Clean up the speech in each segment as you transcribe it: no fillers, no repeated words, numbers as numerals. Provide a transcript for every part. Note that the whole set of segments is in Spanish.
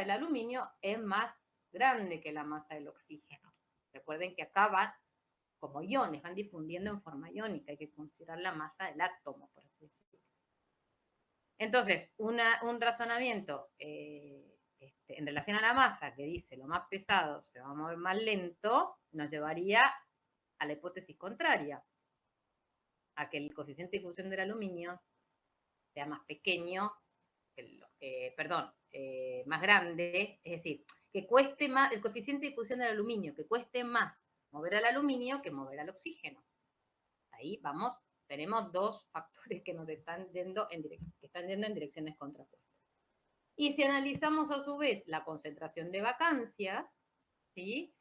del aluminio es más grande que la masa del oxígeno. Recuerden que acá van como iones, van difundiendo en forma iónica, hay que considerar la masa del átomo, por así decirlo. Entonces, un razonamiento en relación a la masa que dice lo más pesado se va a mover más lento, nos llevaría a la hipótesis contraria, a que el coeficiente de difusión del aluminio sea más pequeño, más grande, es decir, que cueste más, el coeficiente de difusión del aluminio, que cueste más mover al aluminio que mover al oxígeno. Ahí vamos, tenemos dos factores que nos están yendo en direcciones contrapuestas. Y si analizamos a su vez la concentración de vacancias, ¿sí?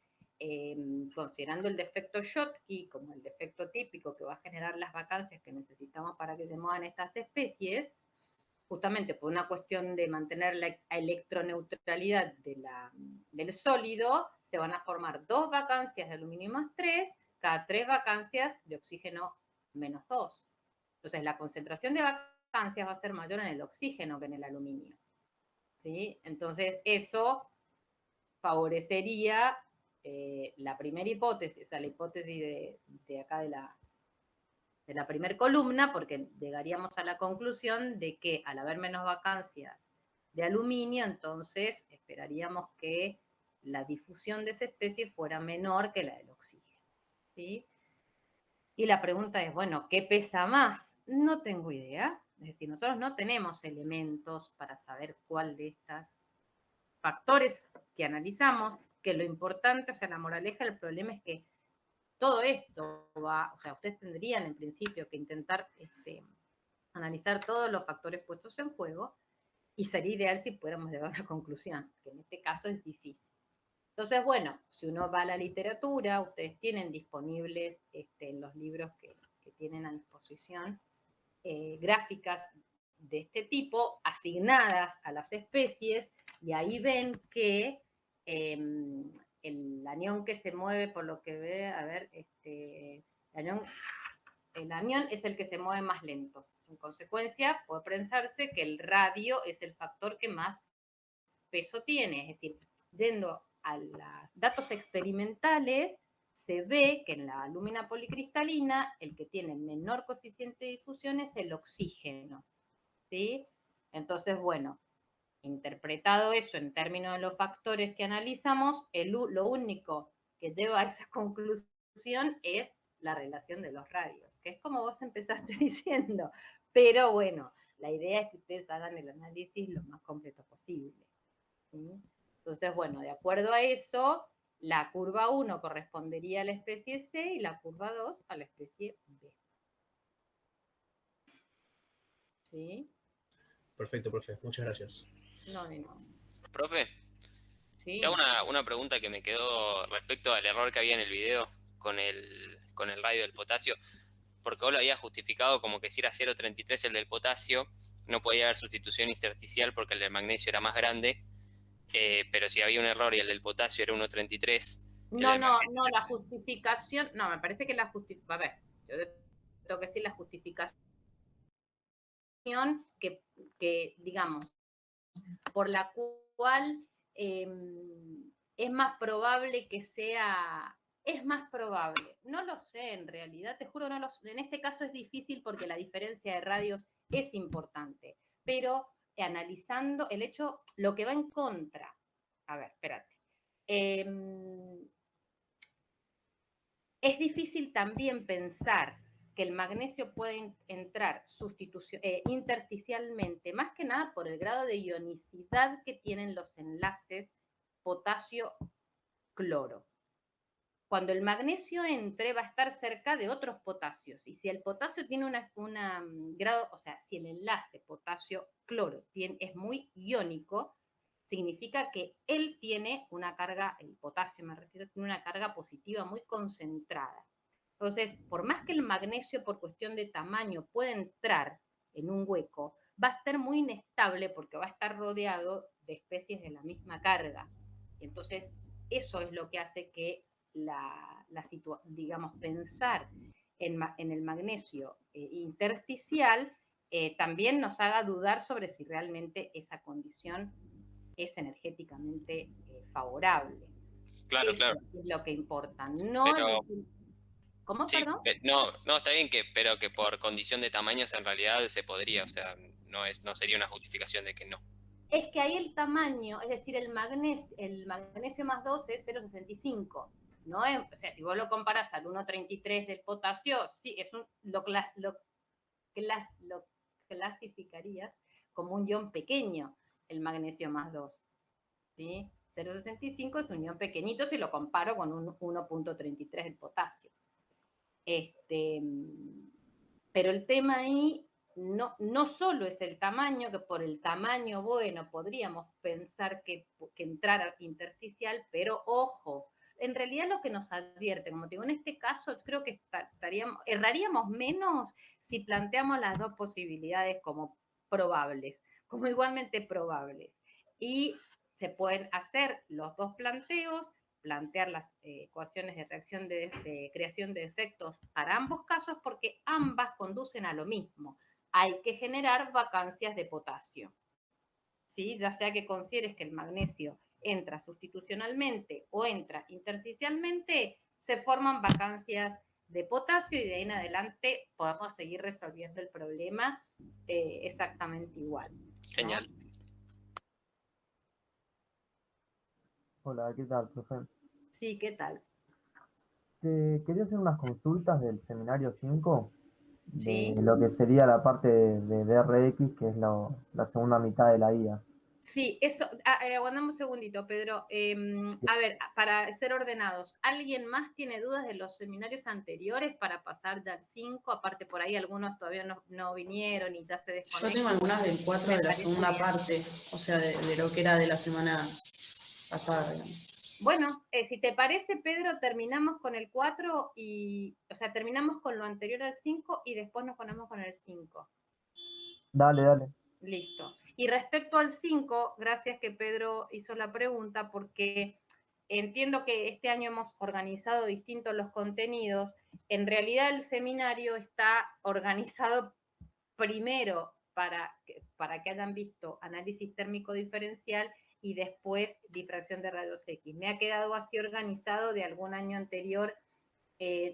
Considerando el defecto Schottky como el defecto típico que va a generar las vacancias que necesitamos para que se muevan estas especies, justamente por una cuestión de mantener la electroneutralidad del sólido, se van a formar 2 vacancias de aluminio más 3, cada 3 vacancias de oxígeno menos 2. Entonces, la concentración de vacancias va a ser mayor en el oxígeno que en el aluminio. ¿Sí? Entonces, eso favorecería la primera hipótesis, o sea, la hipótesis de acá de la primera columna, porque llegaríamos a la conclusión de que al haber menos vacancias de aluminio, entonces esperaríamos que la difusión de esa especie fuera menor que la del oxígeno. ¿Sí? Y la pregunta es, bueno, ¿qué pesa más? No tengo idea. Es decir, nosotros no tenemos elementos para saber cuál de estos factores que analizamos, que lo importante, o sea, la moraleja del problema es que todo esto va, o sea, ustedes tendrían en principio que intentar analizar todos los factores puestos en juego y sería ideal si pudiéramos llegar a una conclusión, que en este caso es difícil. Entonces, bueno, si uno va a la literatura, ustedes tienen disponibles en los libros que tienen a disposición gráficas de este tipo asignadas a las especies y ahí ven que el anión que se mueve, por lo que ve, a ver, el anión es el que se mueve más lento. En consecuencia, puede pensarse que el radio es el factor que más peso tiene, es decir, yendo a los datos experimentales, se ve que en la alúmina policristalina el que tiene menor coeficiente de difusión es el oxígeno. ¿Sí? Entonces, bueno, interpretado eso en términos de los factores que analizamos, lo único que lleva a esa conclusión es la relación de los radios, que es como vos empezaste diciendo. Pero bueno, la idea es que ustedes hagan el análisis lo más completo posible. ¿Sí? Entonces, bueno, de acuerdo a eso, la curva 1 correspondería a la especie C y la curva 2 a la especie B. ¿Sí? Perfecto, profe. Muchas gracias. No, no. Profe, te hago Sí. una pregunta que me quedó respecto al error que había en el video con el radio del potasio, porque vos lo habías justificado como que si era 0,33 el del potasio, no podía haber sustitución intersticial porque el del magnesio era más grande, pero si había un error y el del potasio era 1,33, el No, del no, magnesio... no, la justificación, no, me parece que la justificación, a ver, yo tengo que decir la justificación digamos, por la cual es más probable que sea, es más probable, no lo sé en realidad, te juro, no lo sé. En este caso es difícil porque la diferencia de radios es importante, pero analizando el hecho, lo que va en contra, a ver, espérate, es difícil también pensar que el magnesio puede entrar intersticialmente, más que nada por el grado de ionicidad que tienen los enlaces potasio-cloro. Cuando el magnesio entre va a estar cerca de otros potasios, y si el potasio tiene una grado, o sea, si el enlace potasio-cloro es muy iónico, significa que él tiene una carga, el potasio me refiero, tiene una carga positiva muy concentrada. Entonces, por más que el magnesio por cuestión de tamaño pueda entrar en un hueco, va a estar muy inestable porque va a estar rodeado de especies de la misma carga. Entonces, eso es lo que hace que digamos, pensar en el magnesio intersticial también nos haga dudar sobre si realmente esa condición es energéticamente favorable. Claro, Eso claro. es lo que importa. No Pero, ¿Cómo, sí, perdón? no, está bien pero que por condición de tamaños en realidad se podría, o sea, no sería una justificación de que no. Es que ahí el tamaño, es decir, el magnesio más 2 es 0,65. ¿No? O sea, si vos lo comparas al 1,33 del potasio, sí, lo clasificarías como un ion pequeño, el magnesio más 2. ¿Sí? 0,65 es un ion pequeñito si lo comparo con un 1,33 del potasio. Pero el tema ahí no solo es el tamaño, que por el tamaño, bueno, podríamos pensar que entrara intersticial, pero ojo, en realidad lo que nos advierte, como te digo, en este caso creo que erraríamos menos si planteamos las dos posibilidades como probables, como igualmente probables. Y se pueden hacer los dos planteos, plantear las ecuaciones de reacción de creación de efectos para ambos casos, porque ambas conducen a lo mismo. Hay que generar vacancias de potasio. ¿Sí? Ya sea que consideres que el magnesio entra sustitucionalmente o entra intersticialmente, se forman vacancias de potasio y de ahí en adelante podemos seguir resolviendo el problema exactamente igual. Genial. ¿No? Hola, ¿qué tal, profe? Sí, ¿qué tal? Quería hacer unas consultas del seminario 5, de Sí. lo que sería la parte de DRX, que es la segunda mitad de la guía. Sí, eso, aguardamos un segundito, Pedro. A ver, para ser ordenados, ¿alguien más tiene dudas de los seminarios anteriores para pasar del 5? Aparte, por ahí algunos todavía no vinieron y ya se desconectan. Yo tengo algunas del 4 de la segunda parte, o sea, de lo que era de la semana pasada, digamos. Bueno, si te parece, Pedro, terminamos con el 4 o sea, terminamos con lo anterior al 5 y después nos ponemos con el 5. Dale. Listo. Y respecto al 5, gracias que Pedro hizo la pregunta, porque entiendo que este año hemos organizado distintos los contenidos. En realidad el seminario está organizado primero para que hayan visto análisis térmico diferencial y después difracción de rayos X. Me ha quedado así organizado de algún año anterior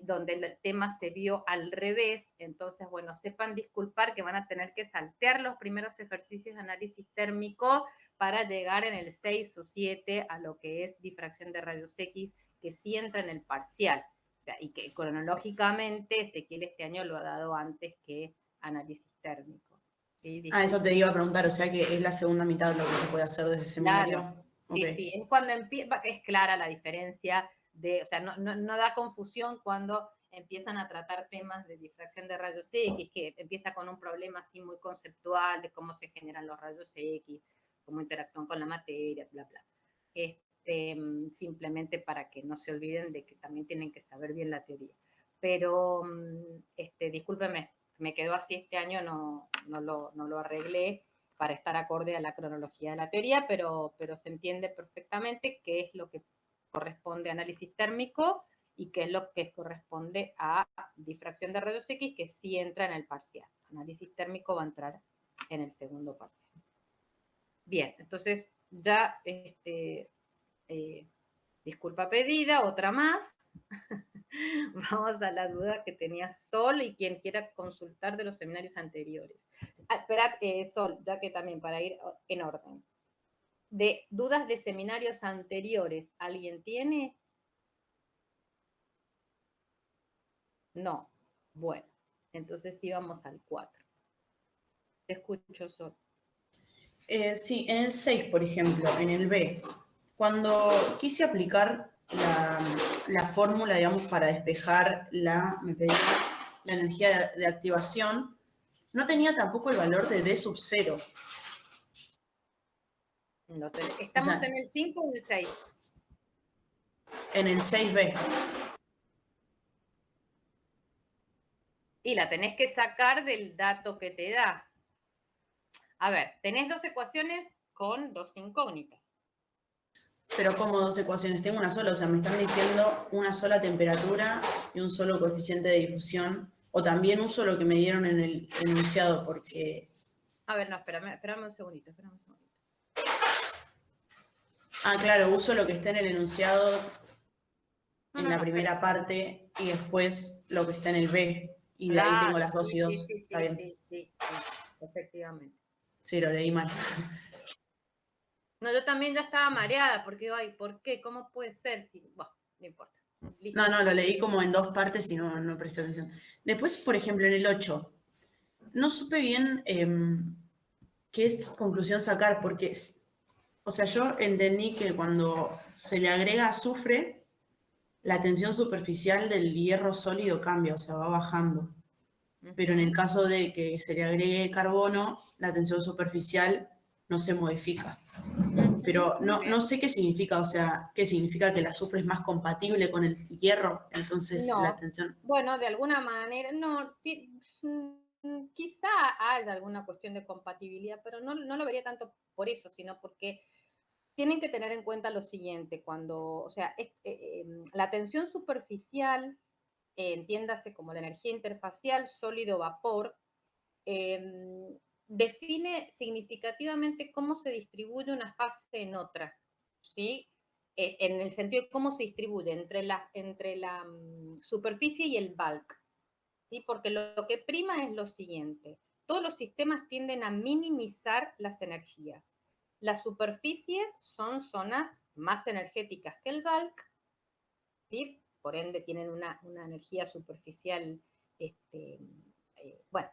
donde el tema se vio al revés. Entonces, bueno, sepan disculpar que van a tener que saltear los primeros ejercicios de análisis térmico para llegar en el 6 o 7 a lo que es difracción de rayos X, que sí entra en el parcial. O sea, y que cronológicamente Ezequiel este año lo ha dado antes que análisis térmico. ¿Sí? Eso te iba a preguntar, o sea que es la segunda mitad lo que se puede hacer de ese seminario. Claro. Sí, Okay. sí. Cuando es clara la diferencia o sea, no da confusión cuando empiezan a tratar temas de difracción de rayos X, que empieza con un problema así muy conceptual de cómo se generan los rayos X, cómo interactúan con la materia, bla, bla. Simplemente para que no se olviden de que también tienen que saber bien la teoría. Pero, discúlpeme, me quedó así este año, no lo arreglé para estar acorde a la cronología de la teoría, pero se entiende perfectamente qué es lo que corresponde a análisis térmico y qué es lo que corresponde a difracción de rayos X, que sí entra en el parcial. Análisis térmico va a entrar en el segundo parcial. Bien, entonces ya, disculpa pedida, otra más. Vamos a la duda que tenía Sol y quien quiera consultar de los seminarios anteriores. Esperad, Sol, ya que también para ir en orden. De dudas de seminarios anteriores, ¿alguien tiene? No. Bueno, entonces sí vamos al 4. Te escucho, Sol. Sí, en el 6, por ejemplo, en el B, cuando quise aplicar la fórmula, digamos, para despejar me pedía la energía de activación, no tenía tampoco el valor de D sub 0. ¿Estamos en el 5 o en el 6? En el 6B. Y la tenés que sacar del dato que te da. A ver, tenés dos ecuaciones con dos incógnitas. Pero como dos ecuaciones, tengo una sola, o sea, me están diciendo una sola temperatura y un solo coeficiente de difusión, o también uso lo que me dieron en el enunciado, porque... A ver, no, espérame un segundito. Ah, claro, uso lo que está en el enunciado No, en no, la no, primera pero- parte y después lo que está en el B. Y de ahí tengo Claro, las 2 y sí, 2. sí, Está sí, bien. sí, sí, sí, efectivamente. Sí, lo leí mal. No, yo también ya estaba mareada porque, ay, ¿por qué? ¿Cómo puede ser? Si, bueno, no importa. Listo. No, lo leí como en 2 partes y no presté atención. Después, por ejemplo, en el 8, no supe bien qué es conclusión sacar, porque, o sea, yo entendí que cuando se le agrega azufre, la tensión superficial del hierro sólido cambia, o sea, va bajando. Pero en el caso de que se le agregue carbono, la tensión superficial no se modifica. Pero no sé qué significa, o sea, qué significa que el azufre es más compatible con el hierro, entonces la No, tensión... bueno, de alguna manera, no, quizá haya alguna cuestión de compatibilidad, pero no lo vería tanto por eso, sino porque tienen que tener en cuenta lo siguiente, cuando, o sea, la tensión superficial, entiéndase como la energía interfacial sólido-vapor, define significativamente cómo se distribuye una fase en otra, ¿sí? En el sentido de cómo se distribuye entre la superficie y el bulk, ¿sí? Porque lo que prima es lo siguiente, todos los sistemas tienden a minimizar las energías. Las superficies son zonas más energéticas que el bulk, ¿sí? Por ende tienen una energía superficial, bueno,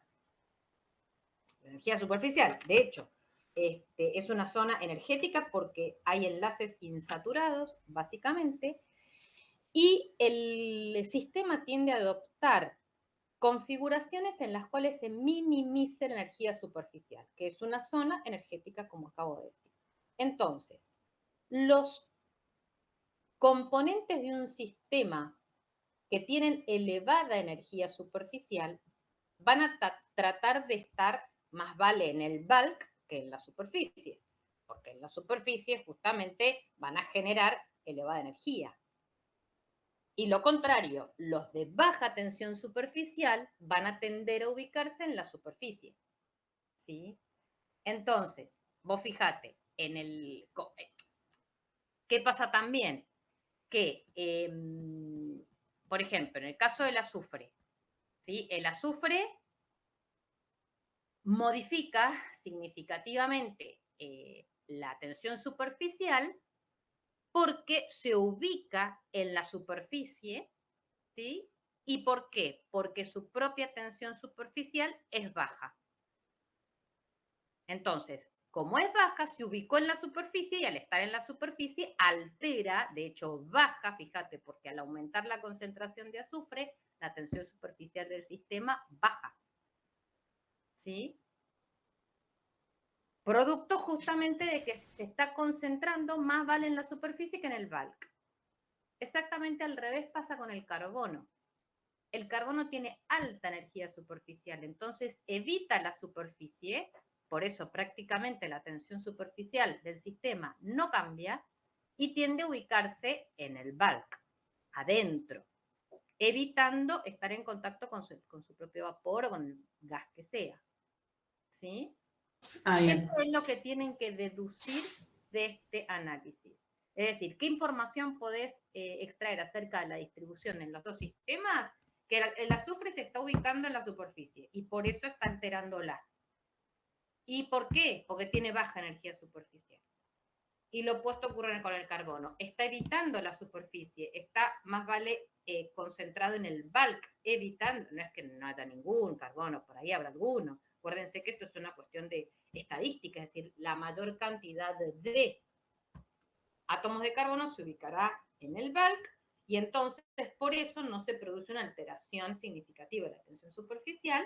energía superficial. De hecho, es una zona energética porque hay enlaces insaturados, básicamente, y el sistema tiende a adoptar configuraciones en las cuales se minimice la energía superficial, que es una zona energética, como acabo de decir. Entonces, los componentes de un sistema que tienen elevada energía superficial van a tratar de estar más vale en el bulk que en la superficie, porque en la superficie justamente van a generar elevada energía. Y lo contrario, los de baja tensión superficial van a tender a ubicarse en la superficie, ¿sí? Entonces, vos fijate, ¿qué pasa también? Que, por ejemplo, en el caso del azufre, ¿sí? El azufre modifica significativamente la tensión superficial porque se ubica en la superficie, ¿sí? ¿Y por qué? Porque su propia tensión superficial es baja. Entonces, como es baja, se ubicó en la superficie y al estar en la superficie altera, de hecho baja, fíjate, porque al aumentar la concentración de azufre, la tensión superficial del sistema baja. ¿Sí? Producto justamente de que se está concentrando más vale en la superficie que en el bulk. Exactamente al revés pasa con el carbono. El carbono tiene alta energía superficial, entonces evita la superficie, por eso prácticamente la tensión superficial del sistema no cambia y tiende a ubicarse en el bulk, adentro, evitando estar en contacto con su propio vapor o con el gas que sea. ¿Sí? Ah, bien. Esto es lo que tienen que deducir de este análisis. Es decir, ¿qué información podés extraer acerca de la distribución en los dos sistemas? Que el azufre se está ubicando en la superficie y por eso está alterándola. ¿Y por qué? Porque tiene baja energía superficial. Y lo opuesto ocurre con el carbono. Está evitando la superficie, está más vale concentrado en el bulk, evitando, no es que no haya ningún carbono, por ahí habrá alguno. Acuérdense que esto es una cuestión de estadística, es decir, la mayor cantidad de átomos de carbono se ubicará en el bulk y entonces por eso no se produce una alteración significativa de la tensión superficial.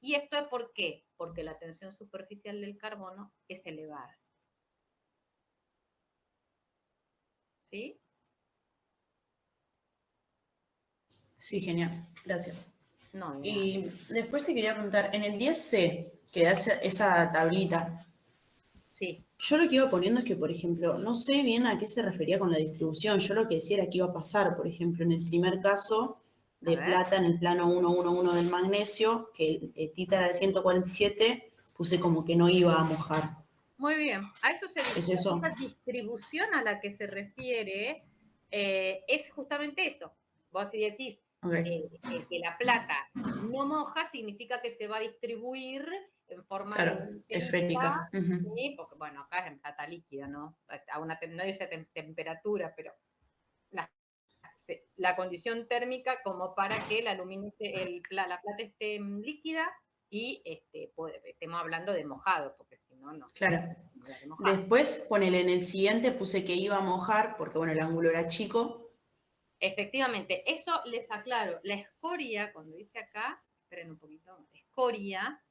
¿Y esto es por qué? Porque la tensión superficial del carbono es elevada. ¿Sí? Sí, genial. Gracias. No, y después te quería preguntar, en el 10C, que da esa tablita, sí. yo lo que iba poniendo es que, por ejemplo, no sé bien a qué se refería con la distribución. Yo lo que decía era que iba a pasar, por ejemplo, en el primer caso de plata, en el plano 111 del magnesio, que el tita era de 147, puse como que no iba a mojar. Muy bien, a eso se ¿Es dice. eso? Esa distribución a la que se refiere es justamente eso. Vos si decís Ok. que la plata no moja, significa que se va a distribuir en forma Claro, de esférica. Ujú. ¿sí? Porque, bueno, acá es en plata líquida, ¿no? No dice temperatura, pero la condición térmica como para que el aluminio la plata esté líquida y estemos hablando de mojado, porque si no, no. Claro. No de mojado. Después, ponele en el siguiente, puse que iba a mojar, porque bueno, el ángulo era chico. Efectivamente, eso les aclaro. La escoria, cuando dice acá, esperen un poquito, escoria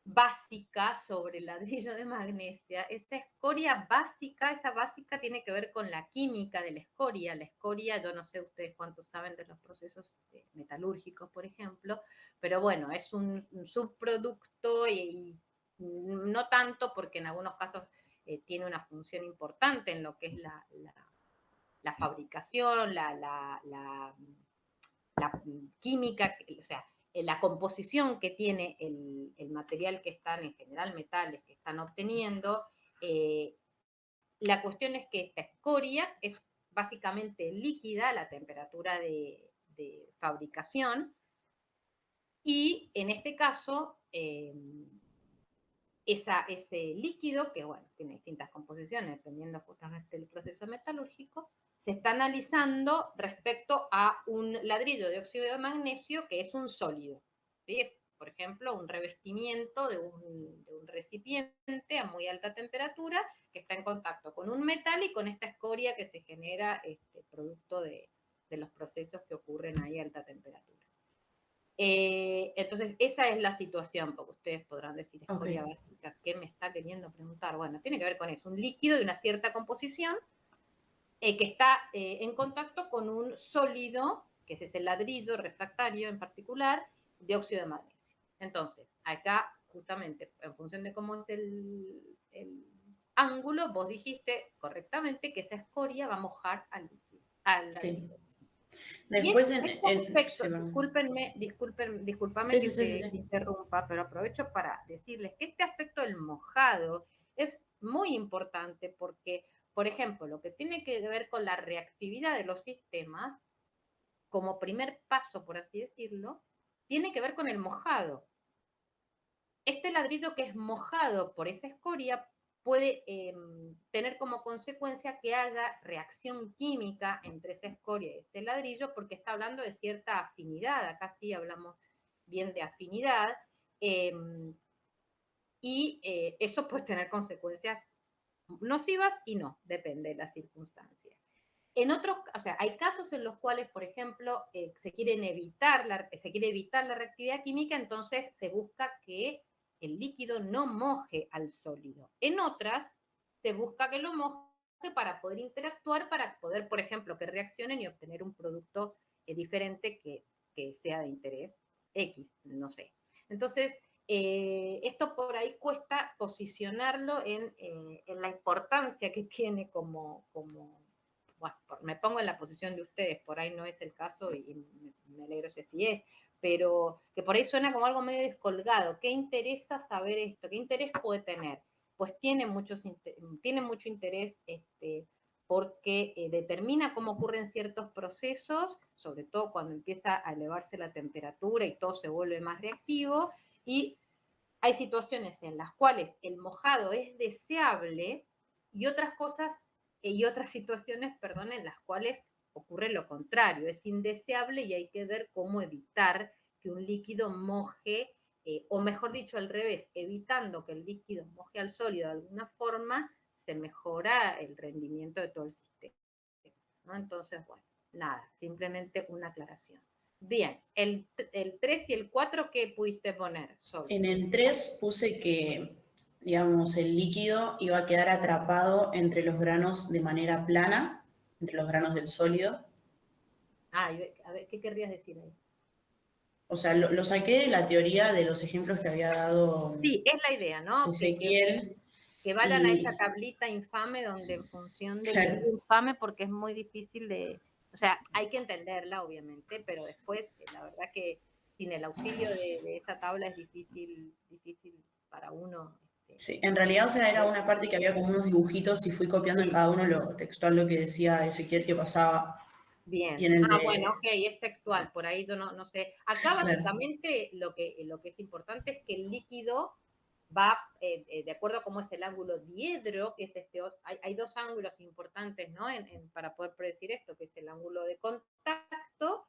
básica sobre el ladrillo de magnesia, esta escoria básica, esa básica tiene que ver con la química de la escoria. La escoria, yo no sé ustedes cuántos saben de los procesos metalúrgicos, por ejemplo, pero bueno, es un subproducto y no tanto porque en algunos casos tiene una función importante en lo que es la fabricación, la química, o sea, la composición que tiene el material que están, en general metales que están obteniendo. La cuestión es que esta escoria es básicamente líquida a la temperatura de fabricación y en este caso ese líquido, que bueno, tiene distintas composiciones dependiendo justamente del proceso metalúrgico, se está analizando respecto a un ladrillo de óxido de magnesio que es un sólido. ¿Sí? Es, por ejemplo, un revestimiento de un recipiente a muy alta temperatura que está en contacto con un metal y con esta escoria que se genera producto de los procesos que ocurren ahí a alta temperatura. Entonces, esa es la situación, porque ustedes podrán decir, escoria básica, ¿qué me está queriendo preguntar? Bueno, tiene que ver con eso, un líquido de una cierta composición que está en contacto con un sólido, que ese es el ladrillo refractario en particular, de óxido de magnesio. Entonces, acá, justamente, en función de cómo es el ángulo, vos dijiste correctamente que esa escoria va a mojar al líquido. Sí. Después, discúlpame que te interrumpa, pero aprovecho para decirles que este aspecto del mojado es muy importante porque, por ejemplo, lo que tiene que ver con la reactividad de los sistemas, como primer paso, por así decirlo, tiene que ver con el mojado. Este ladrillo que es mojado por esa escoria puede tener como consecuencia que haya reacción química entre esa escoria y ese ladrillo, porque está hablando de cierta afinidad, acá sí hablamos bien de afinidad, y eso puede tener consecuencias nocivas y no, depende de las circunstancias. En otros, o sea, hay casos en los cuales, por ejemplo, se quiere evitar la reactividad química, entonces se busca que el líquido no moje al sólido. En otras, se busca que lo moje para poder interactuar, para poder, por ejemplo, que reaccionen y obtener un producto diferente que sea de interés X, no sé. Entonces, esto por ahí cuesta posicionarlo en la importancia que tiene como bueno, me pongo en la posición de ustedes, por ahí no es el caso y me alegro si así es, pero que por ahí suena como algo medio descolgado. ¿Qué interesa saber esto? ¿Qué interés puede tener? Pues tiene mucho interés porque determina cómo ocurren ciertos procesos, sobre todo cuando empieza a elevarse la temperatura y todo se vuelve más reactivo, y hay situaciones en las cuales el mojado es deseable y otras situaciones, perdón, en las cuales ocurre lo contrario, es indeseable y hay que ver cómo evitar que un líquido moje, o mejor dicho, al revés, evitando que el líquido moje al sólido de alguna forma, se mejora el rendimiento de todo el sistema, ¿no? Entonces, bueno, nada, simplemente una aclaración. Bien, el 3 y el 4, ¿qué pudiste poner? En el 3 puse que, digamos, el líquido iba a quedar atrapado entre los granos de manera plana, entre los granos del sólido. Ah, a ver, ¿qué querrías decir ahí? O sea, lo saqué de la teoría de los ejemplos que había dado Sí, es la idea, ¿no? Ezequiel. Que vayan a esa tablita infame donde en función de... Claro. Infame porque es muy difícil de... O sea, hay que entenderla, obviamente, pero después, la verdad que sin el auxilio de esa tabla es difícil para uno Sí, en realidad, o sea, era una parte que había como unos dibujitos y fui copiando en cada uno lo textual lo que decía Ezequiel que pasaba. Bien. Y en el de... Bueno, ok, es textual, por ahí yo no sé. Acá Claro. básicamente lo que es importante es que el líquido va, de acuerdo a cómo es el ángulo diedro, que es hay dos ángulos importantes, ¿no? Para poder predecir esto, que es el ángulo de contacto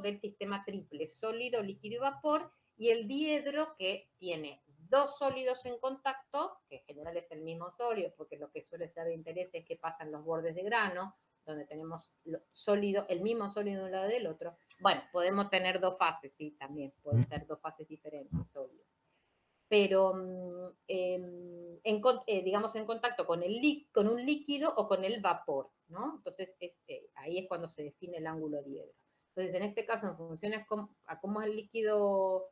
del sistema triple, sólido, líquido y vapor, y el diedro, que tiene dos sólidos en contacto, que en general es el mismo sólido, porque lo que suele ser de interés es que pasan los bordes de grano, donde tenemos el mismo sólido de un lado del otro. Bueno, podemos tener dos fases, sí, también, pueden ser dos fases diferentes, sólidos. Pero, digamos, en contacto con un líquido o con el vapor, ¿no? Entonces, ahí es cuando se define el ángulo diedro. Entonces, en este caso, en función a cómo es el líquido,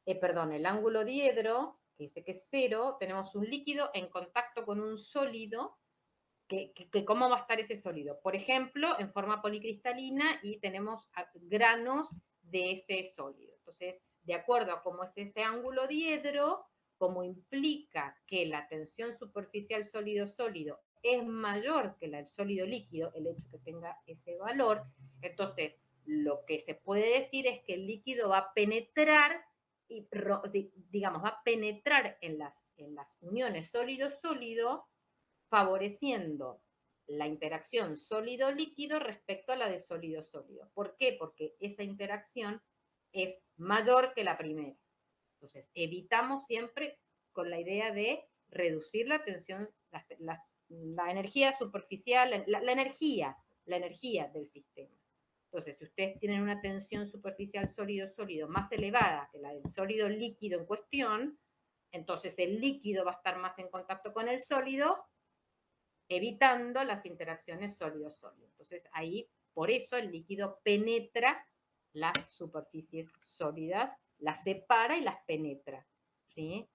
el ángulo diedro, que dice que es 0, tenemos un líquido en contacto con un sólido, que cómo va a estar ese sólido. Por ejemplo, en forma policristalina y tenemos granos de ese sólido. Entonces, de acuerdo a cómo es ese ángulo diedro, como implica que la tensión superficial sólido-sólido es mayor que la del sólido líquido, el hecho que tenga ese valor, entonces lo que se puede decir es que el líquido va a penetrar digamos, va a penetrar en las uniones sólido-sólido, favoreciendo la interacción sólido-líquido respecto a la de sólido-sólido. ¿Por qué? Porque esa interacción es mayor que la primera. Entonces, evitamos siempre con la idea de reducir la tensión, la energía superficial, la energía del sistema. Entonces, si ustedes tienen una tensión superficial sólido-sólido más elevada que la del sólido líquido en cuestión, entonces el líquido va a estar más en contacto con el sólido, evitando las interacciones sólido-sólido. Entonces ahí, por eso el líquido penetra las superficies sólidas, las separa y las penetra, ¿sí?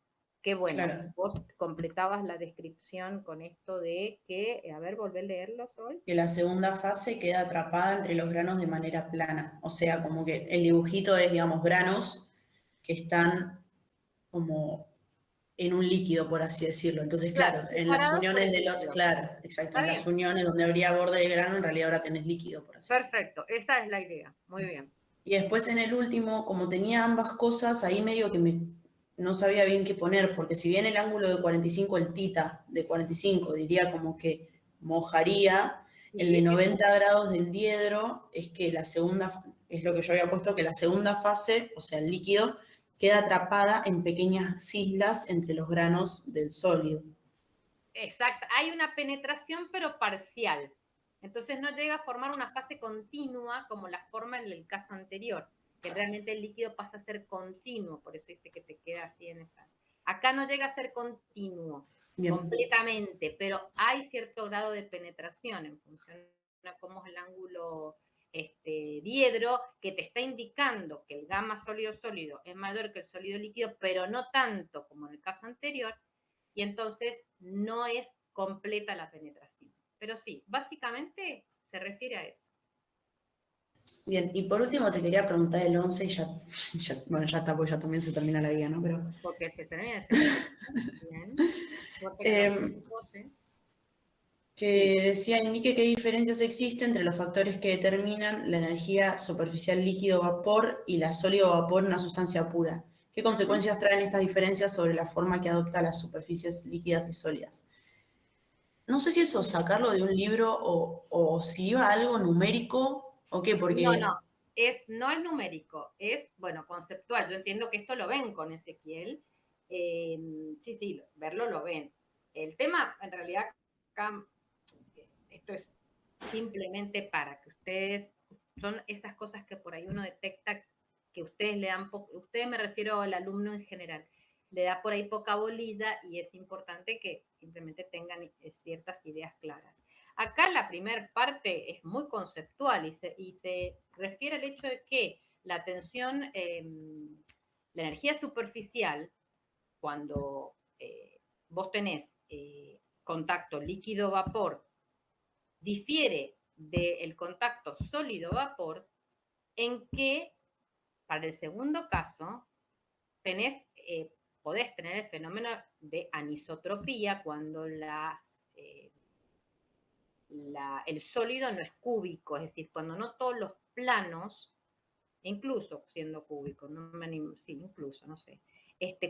Qué bueno, Claro. vos completabas la descripción con esto de que, a ver, volvé a leerlo, Sol. Que la segunda fase queda atrapada entre los granos de manera plana. O sea, como que el dibujito es, digamos, granos que están como en un líquido, por así decirlo. Entonces, claro, en las uniones de los... Claro, exacto, en las uniones donde habría borde de grano, en realidad ahora tenés líquido, por así decirlo. Perfecto, esa es la idea. Muy bien. Y después en el último, como tenía ambas cosas, ahí medio que no sabía bien qué poner, porque si bien el ángulo de 45, el tita de 45, diría como que mojaría, el de 90 grados del diedro es que la segunda, es lo que yo había puesto, que la segunda fase, o sea, el líquido, queda atrapada en pequeñas islas entre los granos del sólido. Exacto, hay una penetración pero parcial. Entonces no llega a formar una fase continua como la forma en el caso anterior, que realmente el líquido pasa a ser continuo, por eso dice que te queda así en esa. Acá no llega a ser continuo completamente, pero hay cierto grado de penetración en función de cómo es el ángulo diedro, que te está indicando que el gamma sólido-sólido es mayor que el sólido líquido, pero no tanto como en el caso anterior, y entonces no es completa la penetración. Pero sí, básicamente se refiere a eso. Bien, y por último te quería preguntar el 11, y bueno, ya está, pues ya también se termina la guía, ¿no? Pero... Porque se termina bien. Que decía, indique qué diferencias existen entre los factores que determinan la energía superficial líquido-vapor y la sólido-vapor en una sustancia pura. ¿Qué consecuencias traen estas diferencias sobre la forma que adopta las superficies líquidas y sólidas? No sé si eso sacarlo de un libro o si iba algo numérico o qué, porque... No es numérico, es, bueno, conceptual. Yo entiendo que esto lo ven con Ezequiel. Sí, verlo lo ven. El tema, en realidad, acá, esto es simplemente para que ustedes, son esas cosas que por ahí uno detecta que ustedes le dan, ustedes me refiero al alumno en general, le da por ahí poca bolilla y es importante que simplemente tengan ciertas ideas claras. Acá la primera parte es muy conceptual y se refiere al hecho de que la tensión, la energía superficial, cuando vos tenés contacto líquido-vapor, difiere del contacto sólido-vapor en que, para el segundo caso, tenés podés tener el fenómeno de anisotropía cuando el sólido no es cúbico, es decir, cuando no todos los planos, incluso siendo cúbico, no me animo, sí, incluso, no sé,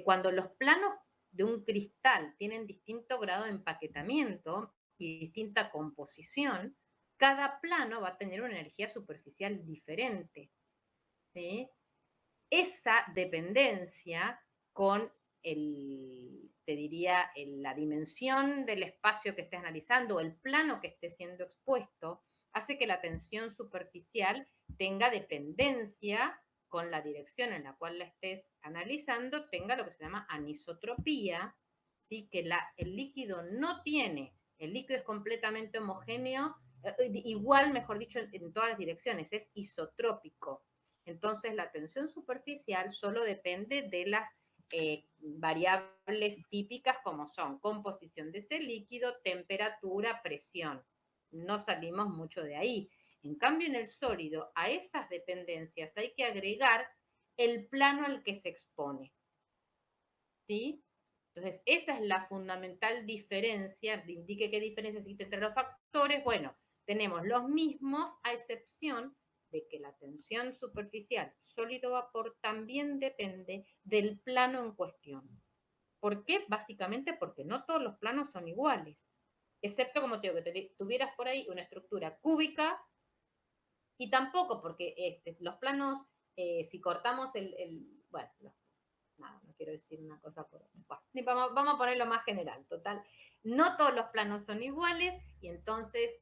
cuando los planos de un cristal tienen distinto grado de empaquetamiento y distinta composición, cada plano va a tener una energía superficial diferente, ¿sí? Esa dependencia con te diría, la dimensión del espacio que estés analizando o el plano que esté siendo expuesto, hace que la tensión superficial tenga dependencia con la dirección en la cual la estés analizando, tenga lo que se llama anisotropía, ¿sí? Que el líquido no tiene, el líquido es completamente homogéneo, igual, mejor dicho, en todas las direcciones, es isotrópico. Entonces, la tensión superficial solo depende de las variables típicas como son composición de ese líquido, temperatura, presión. No salimos mucho de ahí. En cambio, en el sólido, a esas dependencias hay que agregar el plano al que se expone. ¿Sí? Entonces, esa es la fundamental diferencia. Indique qué diferencia existe entre los factores. Bueno, tenemos los mismos, a excepción de que la tensión superficial sólido-vapor también depende del plano en cuestión. ¿Por qué? Básicamente porque no todos los planos son iguales. Excepto, como te digo, que tuvieras por ahí una estructura cúbica y tampoco porque los planos, si cortamos bueno, no quiero decir una cosa por otra. Bueno, vamos a ponerlo más general, total. No todos los planos son iguales y entonces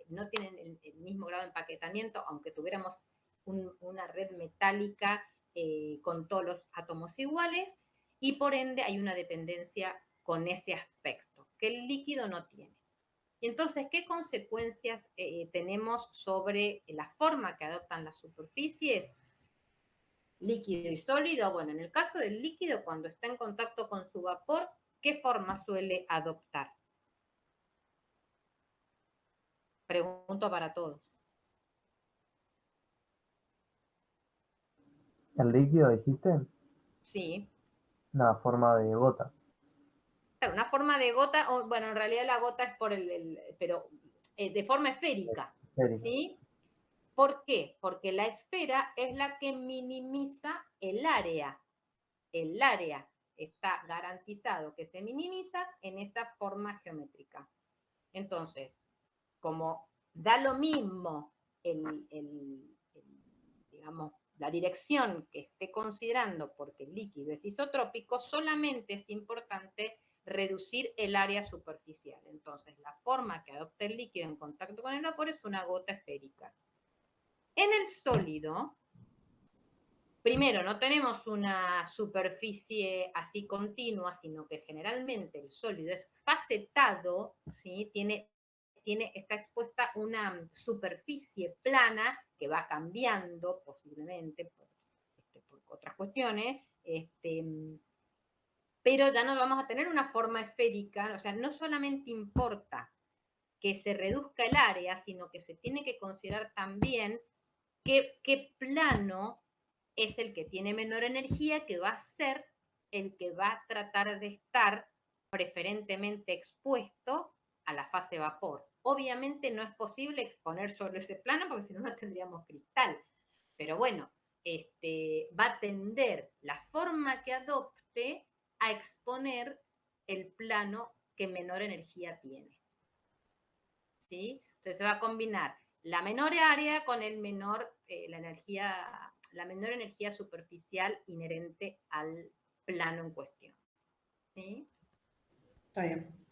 no tienen el mismo grado de empaquetamiento, aunque tuviéramos una red metálica con todos los átomos iguales, y por ende hay una dependencia con ese aspecto, que el líquido no tiene. Y entonces, ¿qué consecuencias tenemos sobre la forma que adoptan las superficies? Líquido y sólido. Bueno, en el caso del líquido, cuando está en contacto con su vapor, ¿qué forma suele adoptar? Pregunto para todos. ¿El líquido dijiste? Sí. Una forma de gota. Una forma de gota, o, bueno, en realidad la gota es por pero de forma esférica, ¿sí? ¿Por qué? Porque la esfera es la que minimiza el área. El área está garantizado que se minimiza en esa forma geométrica. Entonces, como da lo mismo digamos, la dirección que esté considerando porque el líquido es isotrópico, solamente es importante reducir el área superficial. Entonces, la forma que adopta el líquido en contacto con el vapor es una gota esférica. En el sólido, primero, no tenemos una superficie así continua, sino que generalmente el sólido es facetado, ¿sí? Está expuesta una superficie plana que va cambiando posiblemente por otras cuestiones, pero ya no vamos a tener una forma esférica, o sea, no solamente importa que se reduzca el área, sino que se tiene que considerar también qué plano es el que tiene menor energía, que va a ser el que va a tratar de estar preferentemente expuesto a la fase vapor. Obviamente no es posible exponer solo ese plano porque si no, no tendríamos cristal. Pero bueno, va a tender la forma que adopte a exponer el plano que menor energía tiene. ¿Sí? Entonces se va a combinar la menor área con la menor energía superficial inherente al plano en cuestión. ¿Sí? Está bien.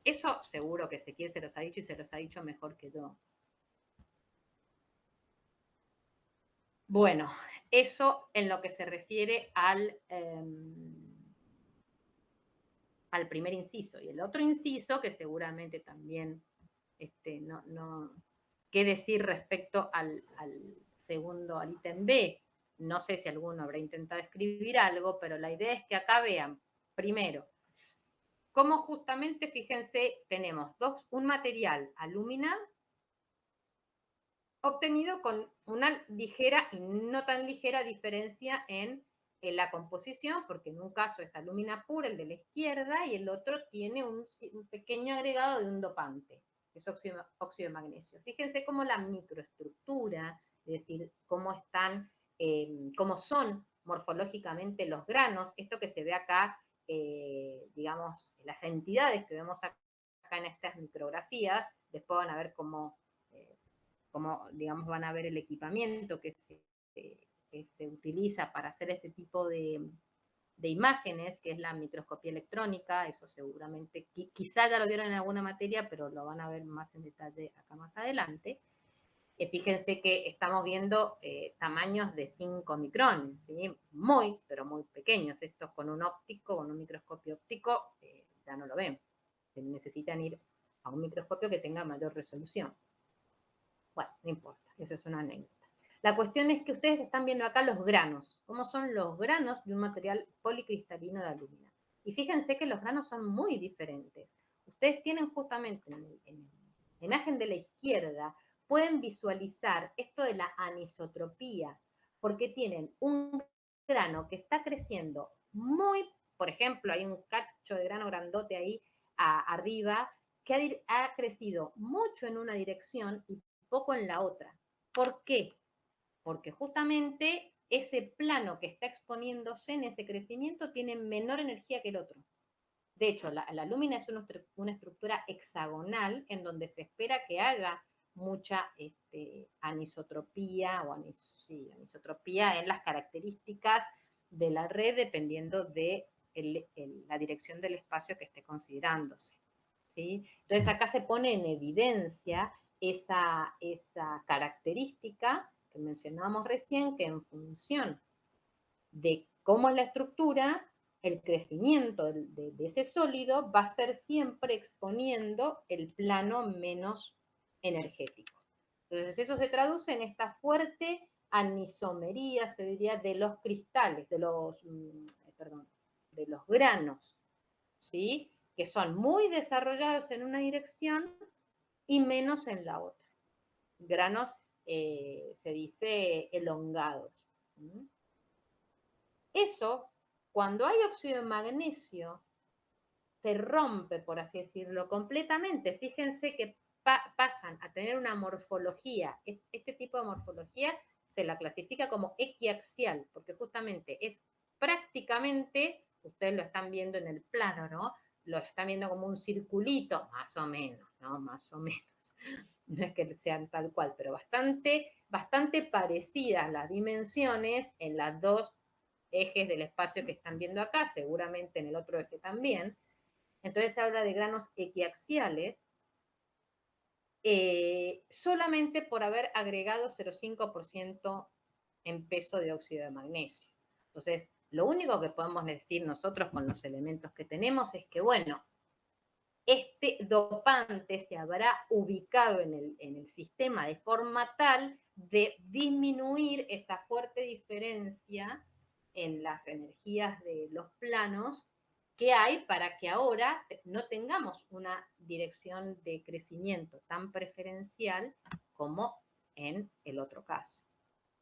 Eso seguro que Ezequiel se los ha dicho y se los ha dicho mejor que yo. Bueno, eso en lo que se refiere al primer inciso. Y el otro inciso, que seguramente también qué decir respecto al segundo, al ítem B. No sé si alguno habrá intentado escribir algo, pero la idea es que acá vean, primero, cómo justamente, fíjense, tenemos un material alumina obtenido con una ligera y no tan ligera diferencia en la composición, porque en un caso es alúmina pura, el de la izquierda, y el otro tiene un pequeño agregado de un dopante, que es óxido de magnesio. Fíjense cómo la microestructura, es decir, cómo están, cómo son morfológicamente los granos, esto que se ve acá, digamos, las entidades que vemos acá en estas micrografías, después van a ver cómo, digamos, van a ver el equipamiento que se utiliza para hacer este tipo de imágenes, que es la microscopía electrónica. Eso seguramente, quizá ya lo vieron en alguna materia, pero lo van a ver más en detalle acá más adelante. Fíjense que estamos viendo tamaños de 5 micrones, ¿sí? Muy, pero muy pequeños. Estos con un óptico, con un microscopio óptico, ya no lo ven. Necesitan ir a un microscopio que tenga mayor resolución. Bueno, no importa, eso es una anécdota. La cuestión es que ustedes están viendo acá los granos, cómo son los granos de un material policristalino de aluminio. Y fíjense que los granos son muy diferentes. Ustedes tienen justamente en la imagen de la izquierda, pueden visualizar esto de la anisotropía, porque tienen un grano que está creciendo muy, por ejemplo, hay un cacho de grano grandote ahí arriba, que ha crecido mucho en una dirección y poco en la otra. ¿Por qué? Porque justamente ese plano que está exponiéndose en ese crecimiento tiene menor energía que el otro. De hecho, la alúmina es una estructura hexagonal en donde se espera que haya mucha anisotropía o anisotropía en las características de la red dependiendo de la dirección del espacio que esté considerándose, ¿sí? Entonces acá se pone en evidencia esa característica que mencionábamos recién, que en función de cómo es la estructura, el crecimiento de ese sólido va a ser siempre exponiendo el plano menos energético. Entonces eso se traduce en esta fuerte anisomería, se diría, de los cristales, de los granos, ¿sí? Que son muy desarrollados en una dirección y menos en la otra. Granos, se dice, elongados. Eso, cuando hay óxido de magnesio, se rompe, por así decirlo, completamente. Fíjense que pasan a tener una morfología. Este tipo de morfología se la clasifica como equiaxial, porque justamente es prácticamente, ustedes lo están viendo en el plano, ¿no? Lo están viendo como un circulito, más o menos, ¿no? Más o menos. No es que sean tal cual, pero bastante parecidas las dimensiones en las dos ejes del espacio que están viendo acá, seguramente en el otro eje también. Entonces se habla de granos equiaxiales, solamente por haber agregado 0,5% en peso de óxido de magnesio. Entonces, lo único que podemos decir nosotros con los elementos que tenemos es que, bueno, este dopante se habrá ubicado en el sistema de forma tal de disminuir esa fuerte diferencia en las energías de los planos que hay para que ahora no tengamos una dirección de crecimiento tan preferencial como en el otro caso.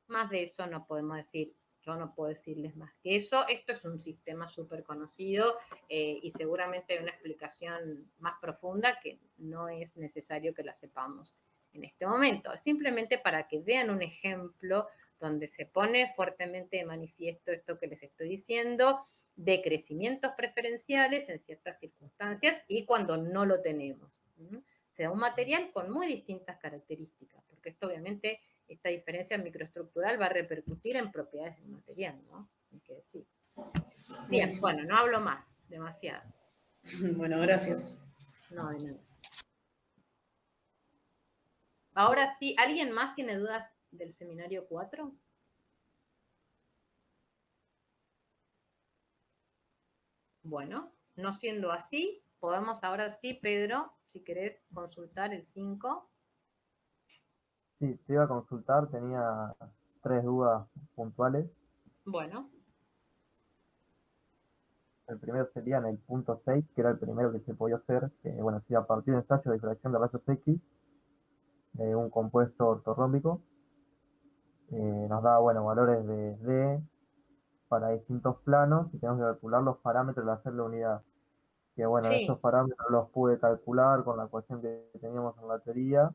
Más de eso no podemos decir. Yo no puedo decirles más que eso. Esto es un sistema súper conocido y seguramente hay una explicación más profunda que no es necesario que la sepamos en este momento. Simplemente para que vean un ejemplo donde se pone fuertemente de manifiesto esto que les estoy diciendo, de crecimientos preferenciales en ciertas circunstancias y cuando no lo tenemos. Se da un material con muy distintas características, porque esto obviamente, esta diferencia microestructural va a repercutir en propiedades del material, ¿no? Hay que decir. Bien, bueno, no hablo más, demasiado. Bueno, gracias. No, de nada. Ahora sí, ¿alguien más tiene dudas del seminario 4? Bueno, no siendo así, podemos ahora sí, Pedro, si querés consultar el 5. Sí, te iba a consultar, tenía 3 dudas puntuales. Bueno. El primero sería en el punto 6, que era el primero que se podía hacer, que bueno, si a partir de ensayo de difracción de rayos X de un compuesto ortorrómbico, nos da, bueno, valores de D, para distintos planos y tenemos que calcular los parámetros de la celda unidad. Que bueno, esos Sí, parámetros los pude calcular con la ecuación que teníamos en la teoría.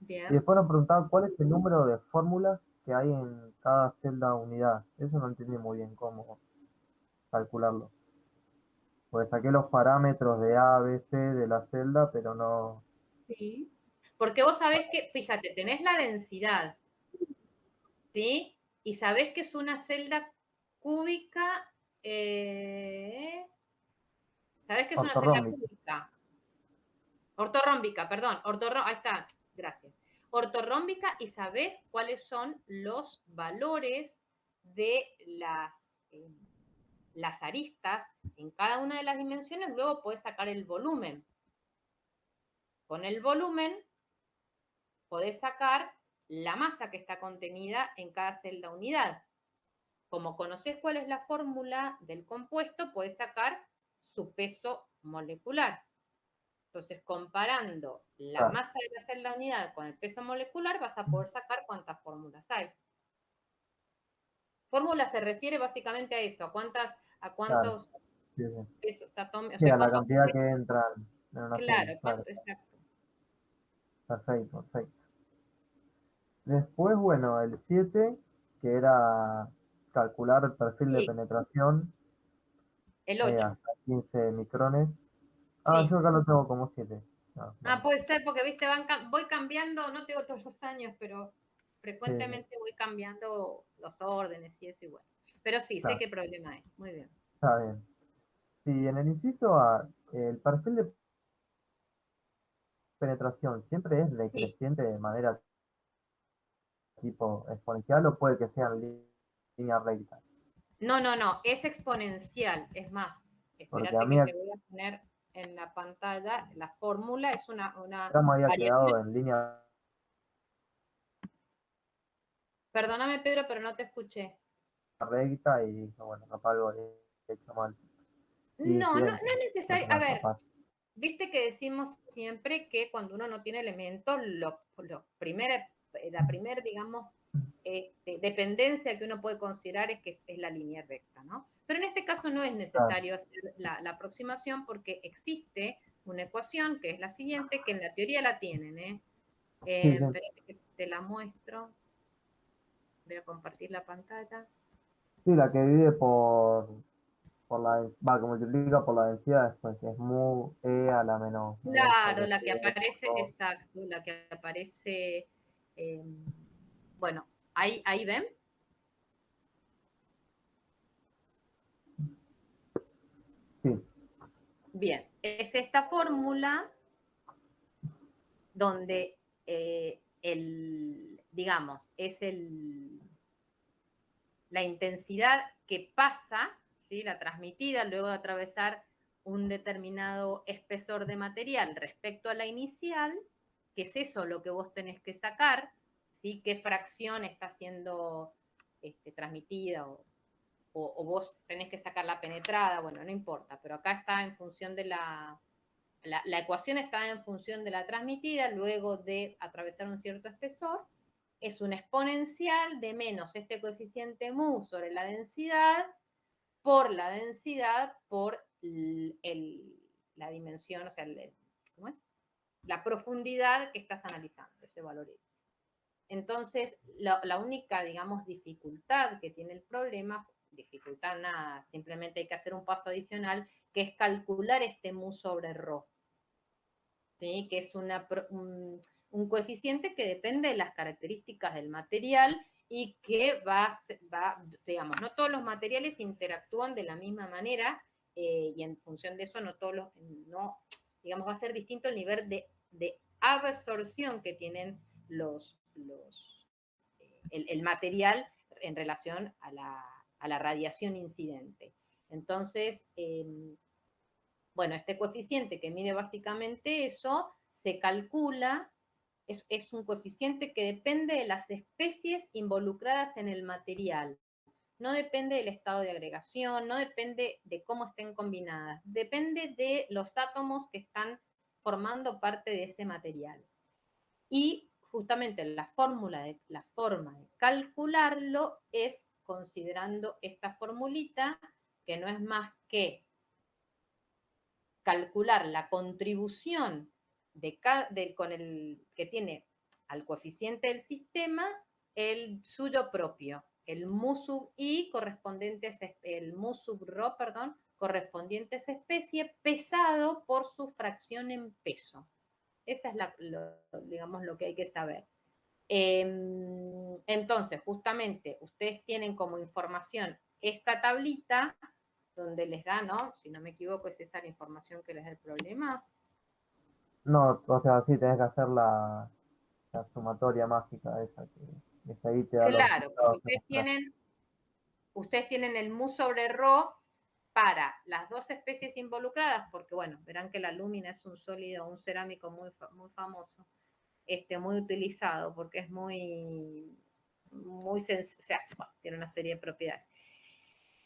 Y bien. después nos preguntaban cuál es el número de fórmulas que hay en cada celda unidad. Eso no entendí muy bien cómo calcularlo. Pues saqué los parámetros de A, B, C de la celda, pero no. Sí. Porque vos sabés que, fíjate, tenés la densidad, ¿sí? Y sabés que es una celda cúbica, sabés que es una celda Ortorrómbico. cúbica, ortorrómbica, perdón, ahí está, gracias. Ortorrómbica y sabés cuáles son los valores de las aristas en cada una de las dimensiones, luego podés sacar el volumen. Con el volumen podés sacar la masa que está contenida en cada celda unidad. Como conocés cuál es la fórmula del compuesto, podés sacar su peso molecular. Entonces, comparando la Claro, masa de la celda unidad con el peso molecular, vas a poder sacar cuántas fórmulas hay. Fórmula se refiere básicamente a eso, a claro. cuántos Sí, sí. pesos átomos, o Sí, sea, a la cuántos, cantidad que entran en una celda. claro, Claro, exacto. perfecto, perfecto. Después, bueno, el 7 que era calcular el perfil de Sí, penetración el 8, hasta 15 micrones. Ah, sí. yo acá lo tengo como 7. Ah, Ah, bueno, puede ser porque, viste, voy cambiando, no tengo todos los años, pero sí, sí, frecuentemente voy cambiando los órdenes y eso y bueno. Pero sí, sé claro, qué problema es. Muy bien. está bien. Sí, en el inciso A, el perfil de penetración siempre es Sí. decreciente de manera tipo exponencial o puede que sea en línea recta. No, no, no, es exponencial. Es más, Porque a espérate mí que te acá voy a poner en la pantalla la fórmula, es una me había variación. quedado en línea Perdóname, Pedro, pero no te escuché. recta y dije, bueno, capaz algo he hecho mal. Y No, sí, no, no es que necesario. A poner ver, capaz. viste que decimos siempre que cuando uno no tiene elementos, la primera, digamos, dependencia que uno puede considerar es que es la línea recta, ¿no? Pero en este caso no es Claro, necesario hacer la aproximación porque existe una ecuación que es la siguiente, que en la teoría la tienen, ¿eh? sí, sí. Espérate que te la muestro. Voy a compartir la pantalla. Sí, la que divide por que multiplica por la densidad después, que es mu e a la menos b Claro, sobre la que c por aparece, 2. exacto, la que aparece, eh, bueno, ahí ven. Sí, Bien, es esta fórmula donde digamos, la intensidad que pasa, ¿sí? La transmitida luego de atravesar un determinado espesor de material respecto a la inicial, que es eso lo que vos tenés que sacar, ¿sí? ¿Qué fracción está siendo transmitida o vos tenés que sacar la penetrada? Bueno, no importa, pero acá está en función de la ecuación está en función de la transmitida luego de atravesar un cierto espesor, es un exponencial de menos este coeficiente mu sobre la densidad por la dimensión, o sea, ¿cómo es? La profundidad que estás analizando, ese valor X. Entonces, la única, digamos, dificultad que tiene el problema, dificultad nada, simplemente hay que hacer un paso adicional, que es calcular este mu sobre rho. ¿Sí? Que es un coeficiente que depende de las características del material y que digamos, no todos los materiales interactúan de la misma manera y en función de eso digamos, va a ser distinto el nivel de absorción que tienen el material en relación a la radiación incidente. Entonces, bueno, este coeficiente que mide básicamente eso, se calcula, es un coeficiente que depende de las especies involucradas en el material. No depende del estado de agregación, no depende de cómo estén combinadas, depende de los átomos que están formando parte de ese material. Y justamente la forma de calcularlo es considerando esta formulita, que no es más que calcular la contribución con el que tiene al coeficiente del sistema, el suyo propio, el mu sub i correspondiente, el mu sub rho, perdón, correspondiente a esa especie, pesado por su fracción en peso. Esa es digamos, lo que hay que saber. Entonces, justamente, ustedes tienen como información esta tablita, donde les da, ¿no? Si no me equivoco, es esa la información que les da el problema. No, o sea, sí, tenés que hacer la sumatoria mágica esa que ahí te da los Claro, porque resultados. ustedes tienen el mu sobre rho para las dos especies involucradas, porque bueno, verán que la lúmina es un sólido, un cerámico muy famoso, muy utilizado, porque es muy sencillo, o sea, bueno, tiene una serie de propiedades.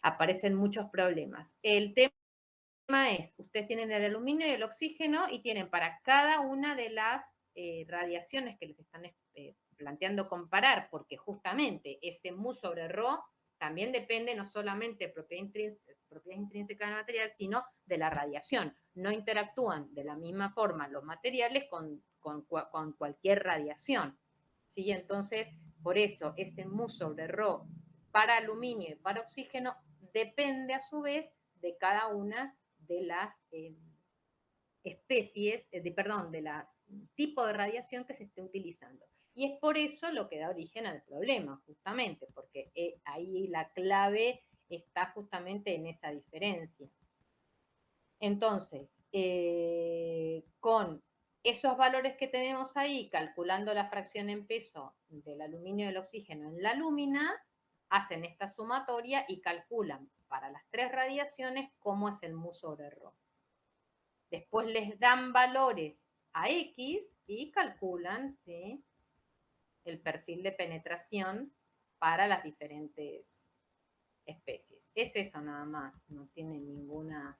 Aparecen muchos problemas. El tema es, ustedes tienen el aluminio y el oxígeno y tienen para cada una de las radiaciones que les están planteando comparar, porque justamente ese mu sobre rho también depende no solamente de propiedad intrínseca del material, sino de la radiación. No interactúan de la misma forma los materiales con cualquier radiación. ¿Sí? Entonces, por eso ese mu sobre rho para aluminio y para oxígeno depende a su vez de cada una de las especies, de los tipos de radiación que se esté utilizando. Y es por eso lo que da origen al problema, justamente, porque ahí la clave está justamente en esa diferencia. Entonces, con esos valores que tenemos ahí, calculando la fracción en peso del aluminio y del oxígeno en la lúmina, hacen esta sumatoria y calculan para las tres radiaciones cómo es el mu sobre rho. Después les dan valores a X y calculan, ¿sí?, el perfil de penetración para las diferentes especies. Es eso nada más, no tiene ninguna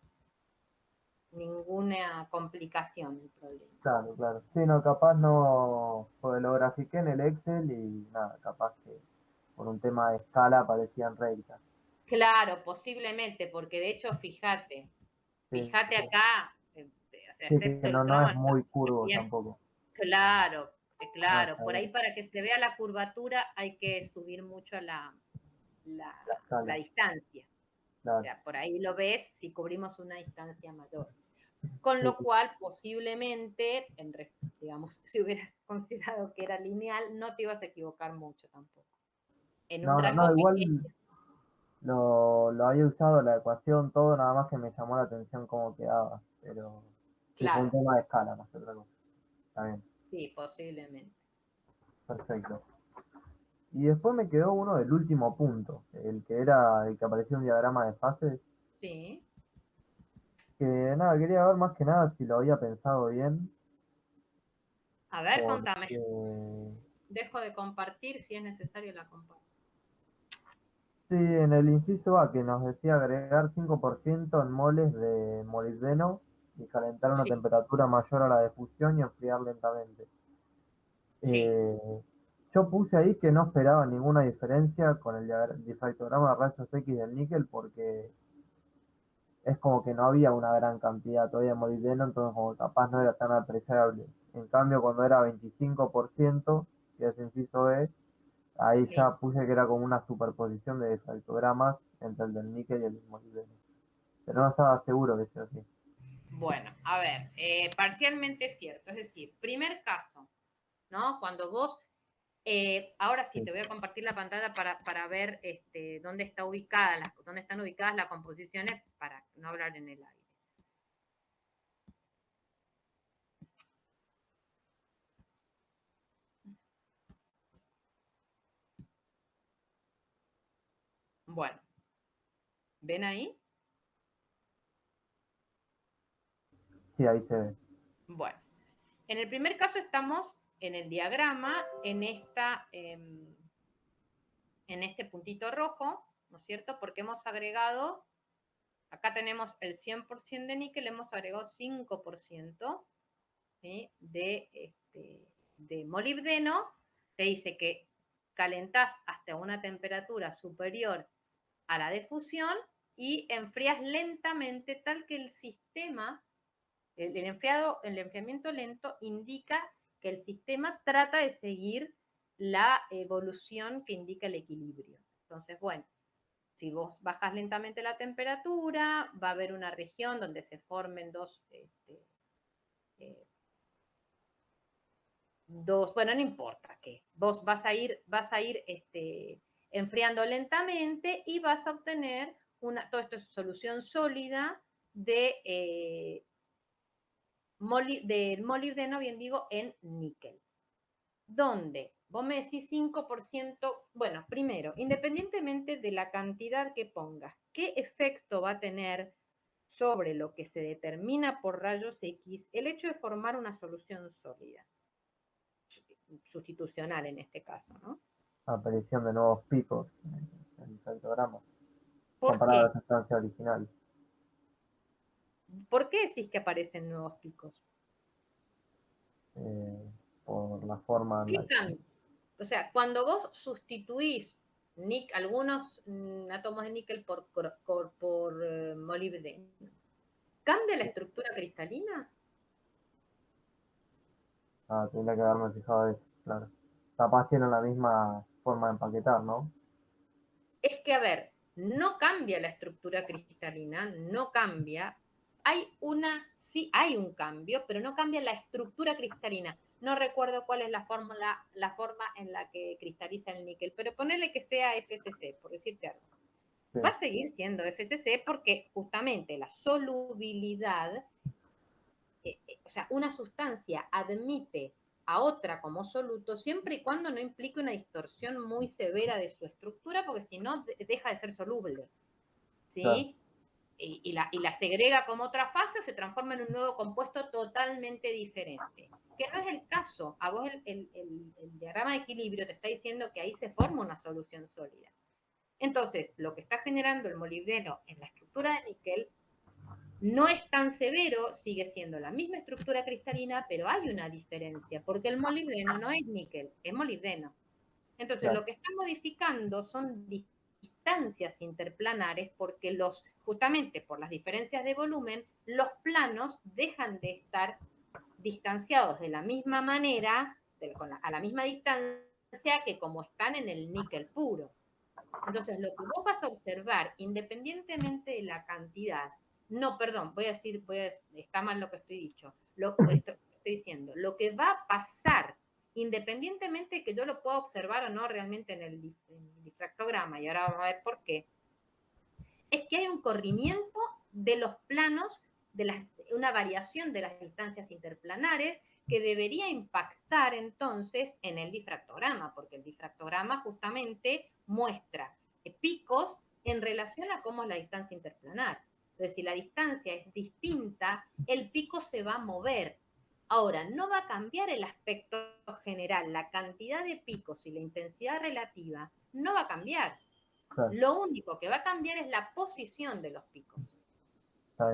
complicación el problema. Claro, claro. Sí, no, capaz no, porque lo grafiqué en el Excel y nada, capaz que por un tema de escala parecían rectas. Claro, posiblemente, porque de hecho, fíjate Sí, acá, o sea, sí, excepto que el no es crono, muy curvo bien, tampoco. claro, No, está por bien, ahí para que se vea la curvatura hay que subir mucho la la escala, distancia. O claro. sea, por ahí lo ves si cubrimos una distancia mayor. Con Sí, lo sí. cual, posiblemente, digamos, si hubieras considerado que era lineal, no te ibas a equivocar mucho tampoco. En un No, no, rango no, igual pequeño. lo había usado la ecuación, todo, nada más que me llamó la atención cómo quedaba, pero sí fue un Claro, tema de escala más que otra cosa. Está bien, sí, posiblemente. perfecto. Y después me quedó uno del último punto, el que era el que aparecía un diagrama de fases, Sí. que nada, quería ver más que nada si lo había pensado bien, A ver, contame. porque Dejo de compartir, si es necesario la comparto. sí, en el inciso A que nos decía agregar 5% en moles de molibdeno y calentar a una Sí, temperatura mayor a la de fusión y enfriar lentamente. sí, Yo puse ahí que no esperaba ninguna diferencia con el difractograma de rayos X del níquel porque es como que no había una gran cantidad todavía de molibdeno, entonces como capaz no era tan apreciable. En cambio, cuando era 25%, que es inciso B, ahí sí. ya puse que era como una superposición de difractogramas entre el del níquel y el molibdeno. Pero no estaba seguro que sea así. Bueno, a ver, parcialmente es cierto. Es decir, primer caso, ¿no? Cuando vos, ahora sí, Sí. te voy a compartir la pantalla para ver dónde están ubicadas las composiciones para no hablar en el aire. Bueno, ¿ven ahí? Sí, ahí se ve. Bueno, en el primer caso estamos en el diagrama, en este puntito rojo, ¿no es cierto? Porque hemos agregado, acá tenemos el 100% de níquel, hemos agregado 5%, ¿sí?, de molibdeno. Te dice que calentás hasta llevaste a una temperatura superior a la de fusión y enfrías lentamente tal que el sistema, el enfriamiento lento indica que el sistema trata de seguir la evolución que indica el equilibrio. Entonces, bueno, si vos bajas lentamente la temperatura, va a haber una región donde se formen bueno, no importa qué. Vos vas a ir enfriando lentamente y vas a obtener todo esto es solución sólida del molibdeno, bien digo, en níquel. Donde vos me decís 5%, bueno, primero, independientemente de la cantidad que pongas, ¿qué efecto va a tener sobre lo que se determina por rayos X el hecho de formar una solución sólida? Sustitucional en este caso, ¿no? Aparición de nuevos picos en el espectrograma, ¿Por comparado a qué? la sustancia original. ¿Por qué decís que aparecen nuevos picos? Por la forma en la ¿Qué cambia? O sea, cuando vos sustituís algunos átomos de níquel por molibdeno, ¿cambia la estructura cristalina? tendría que haberme fijado eso, claro. Capaz tienen la misma forma de empaquetar, ¿no? Es que, a ver, no cambia la estructura cristalina, no cambia. Sí hay un cambio, pero no cambia la estructura cristalina. No recuerdo cuál es la forma en la que cristaliza el níquel, pero ponerle que sea FCC, por decirte algo. Sí. Va a seguir siendo FCC porque justamente la solubilidad, o sea, una sustancia admite a otra como soluto siempre y cuando no implique una distorsión muy severa de su estructura, porque si no deja de ser soluble, ¿sí? Claro. Y la segrega como otra fase o se transforma en un nuevo compuesto totalmente diferente. Que no es el caso. A vos el diagrama de equilibrio te está diciendo que ahí se forma una solución sólida. Entonces, lo que está generando el molibdeno en la estructura de níquel no es tan severo, sigue siendo la misma estructura cristalina, pero hay una diferencia, porque el molibdeno no es níquel, es molibdeno. Entonces, Claro. lo que está modificando son distancias interplanares, porque justamente por las diferencias de volumen, los planos dejan de estar distanciados de la misma manera, a la misma distancia que como están en el níquel puro. Entonces, lo que vos vas a observar, independientemente de la cantidad, no, perdón, está mal lo que estoy diciendo, lo que va a pasar, independientemente de que yo lo pueda observar o no realmente en el difractograma, y ahora vamos a ver por qué, es que hay un corrimiento de los planos, una variación de las distancias interplanares que debería impactar entonces en el difractograma, porque el difractograma justamente muestra picos en relación a cómo es la distancia interplanar. Entonces, si la distancia es distinta, el pico se va a mover. Ahora, no va a cambiar el aspecto general, la cantidad de picos y la intensidad relativa no va a cambiar. Claro. Lo único que va a cambiar es la posición de los picos.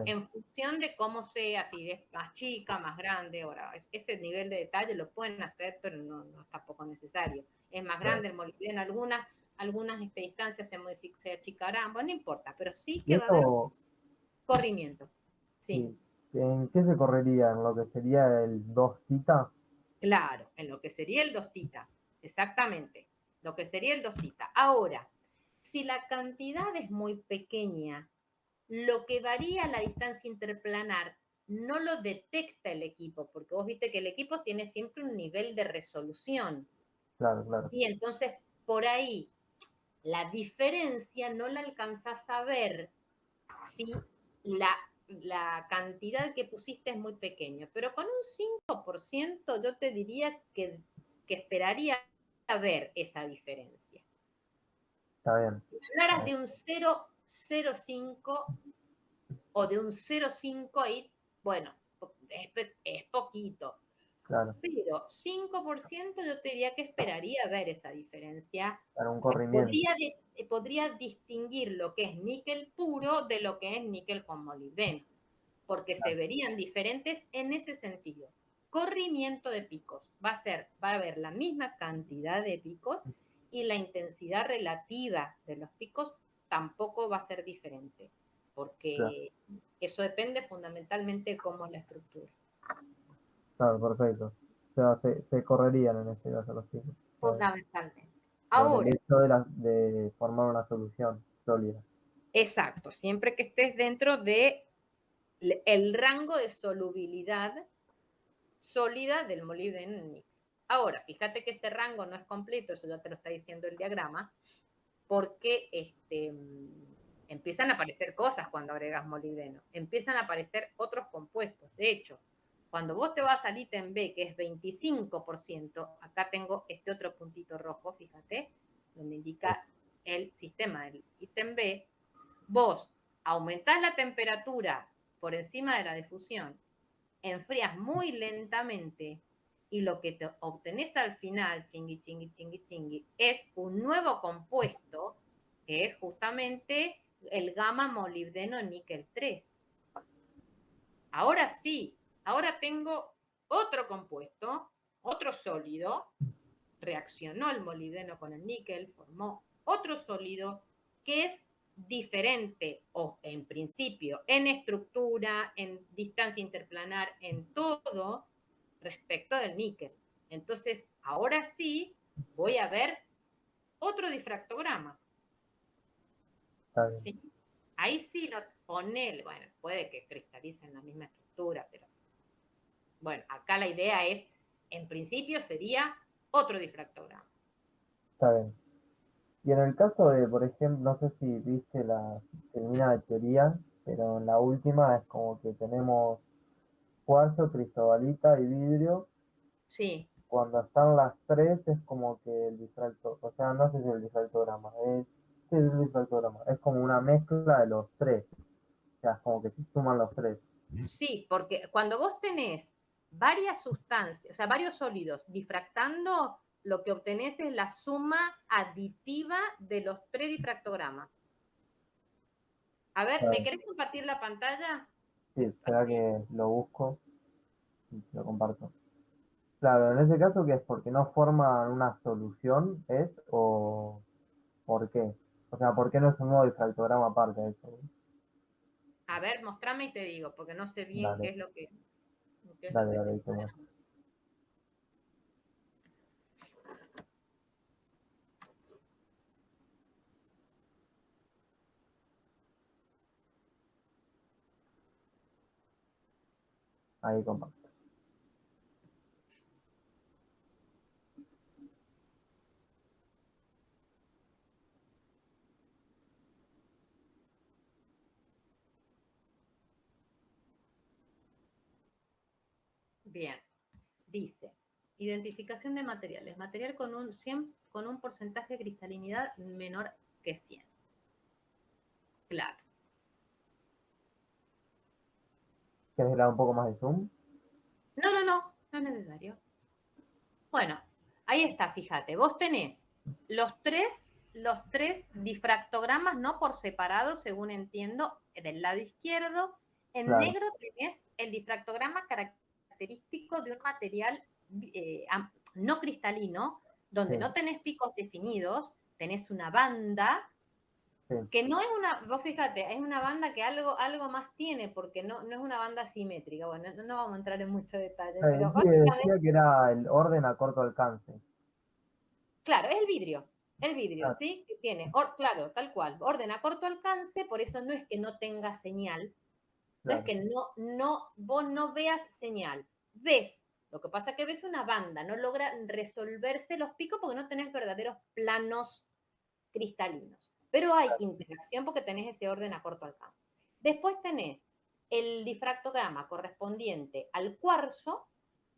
En función de cómo sea, si es más chica, más grande, ahora, ese nivel de detalle lo pueden hacer, pero no es tampoco necesario. Es más grande el molibdeno, algunas distancias se achicarán, bueno, no importa, pero sí que va a haber corrimiento. Sí. ¿En qué se correría? ¿En lo que sería el 2 θ? Claro, en lo que sería el 2 θ, exactamente, lo que sería el 2 θ. Ahora, si la cantidad es muy pequeña, lo que varía la distancia interplanar no lo detecta el equipo, porque vos viste que el equipo tiene siempre un nivel de resolución. Claro, claro. Y entonces, por ahí, la diferencia no la alcanzás a ver si la cantidad que pusiste es muy pequeña. Pero con un 5% yo te diría que esperaría ver esa diferencia. Está bien. Si hablaras de un 0,05 o de un 0,5 ahí, bueno, es poquito. Claro. Pero 5% yo te diría que esperaría ver esa diferencia. Para un O sea, corrimiento. podría distinguir lo que es níquel puro de lo que es níquel con molibdeno, porque se verían diferentes en ese sentido. Corrimiento de picos. Va a haber la misma cantidad de picos y la intensidad relativa de los picos tampoco va a ser diferente, porque eso depende fundamentalmente de cómo es la estructura. Claro, perfecto. O sea, se correrían en este caso los picos. Fundamentalmente. Por Ahora, el hecho de formar una solución sólida. exacto, siempre que estés dentro de el rango de solubilidad sólida del molibdeno en níquel. Ahora, fíjate que ese rango no es completo, eso ya te lo está diciendo el diagrama, porque empiezan a aparecer cosas cuando agregas molibdeno, empiezan a aparecer otros compuestos. De hecho, cuando vos te vas al ítem B, que es 25%, acá tengo este otro puntito rojo, fíjate, donde indica el sistema del ítem B, vos aumentás la temperatura por encima de la difusión, enfrías muy lentamente y lo que te obtenés al final, chingui, chingui, chingui, chingui, es un nuevo compuesto que es justamente el gamma molibdeno níquel 3. Ahora sí, ahora tengo otro compuesto, otro sólido, reaccionó el molibdeno con el níquel, formó otro sólido que es diferente, o en principio, en estructura, en distancia interplanar, en todo, respecto del níquel. Entonces, ahora sí, voy a ver otro difractograma. ¿Sí? Ahí sí lo pone, bueno, puede que cristalice en la misma estructura, pero bueno, acá la idea es, en principio sería otro difractograma. Está bien. Y en el caso de, por ejemplo, no sé si viste la termina de teoría, pero en la última es como que tenemos cuarzo, cristobalita y vidrio. Sí. Cuando están las tres es como que el difracto, o sea, no sé si el difractograma, ¿qué es el difractograma? Es como una mezcla de los tres, o sea, es como que se suman los tres. Sí, porque cuando vos tenés varias sustancias, o sea, varios sólidos difractando, lo que obtenés es la suma aditiva de los 3 difractogramas. A ver, ¿me querés compartir la pantalla? Sí, espera que lo busco y lo comparto. Claro, en ese caso, ¿qué es? ¿Porque no forman una solución? ¿Es? ¿O por qué? O sea, ¿por qué no es un nuevo difractograma aparte de eso? A ver, mostrame y te digo, porque no sé bien Dale. qué es lo que... Dale, ahí te muestro. Ahí comparto. Bien, dice, identificación de materiales. Material con un porcentaje de cristalinidad menor que 100. Claro. ¿Quieres dar un poco más de zoom? No es necesario. Bueno, ahí está, fíjate, vos tenés los tres difractogramas, no por separado, según entiendo, del lado izquierdo. En Claro. negro tenés el difractograma característico de un material no cristalino, donde Sí. no tenés picos definidos, tenés una banda, Sí. que no es una, vos fíjate, es una banda que algo más tiene, porque no es una banda simétrica. Bueno, no vamos a entrar en mucho detalle, pero Sí, decía que era el orden a corto alcance. claro, es el vidrio, Claro. ¿sí? Que tiene, claro, tal cual, orden a corto alcance, por eso no es que no tenga señal, no es que vos no veas señal, ves, lo que pasa es que ves una banda, no logra resolverse los picos porque no tenés verdaderos planos cristalinos, pero hay interacción porque tenés ese orden a corto alcance. Después tenés el difractograma correspondiente al cuarzo,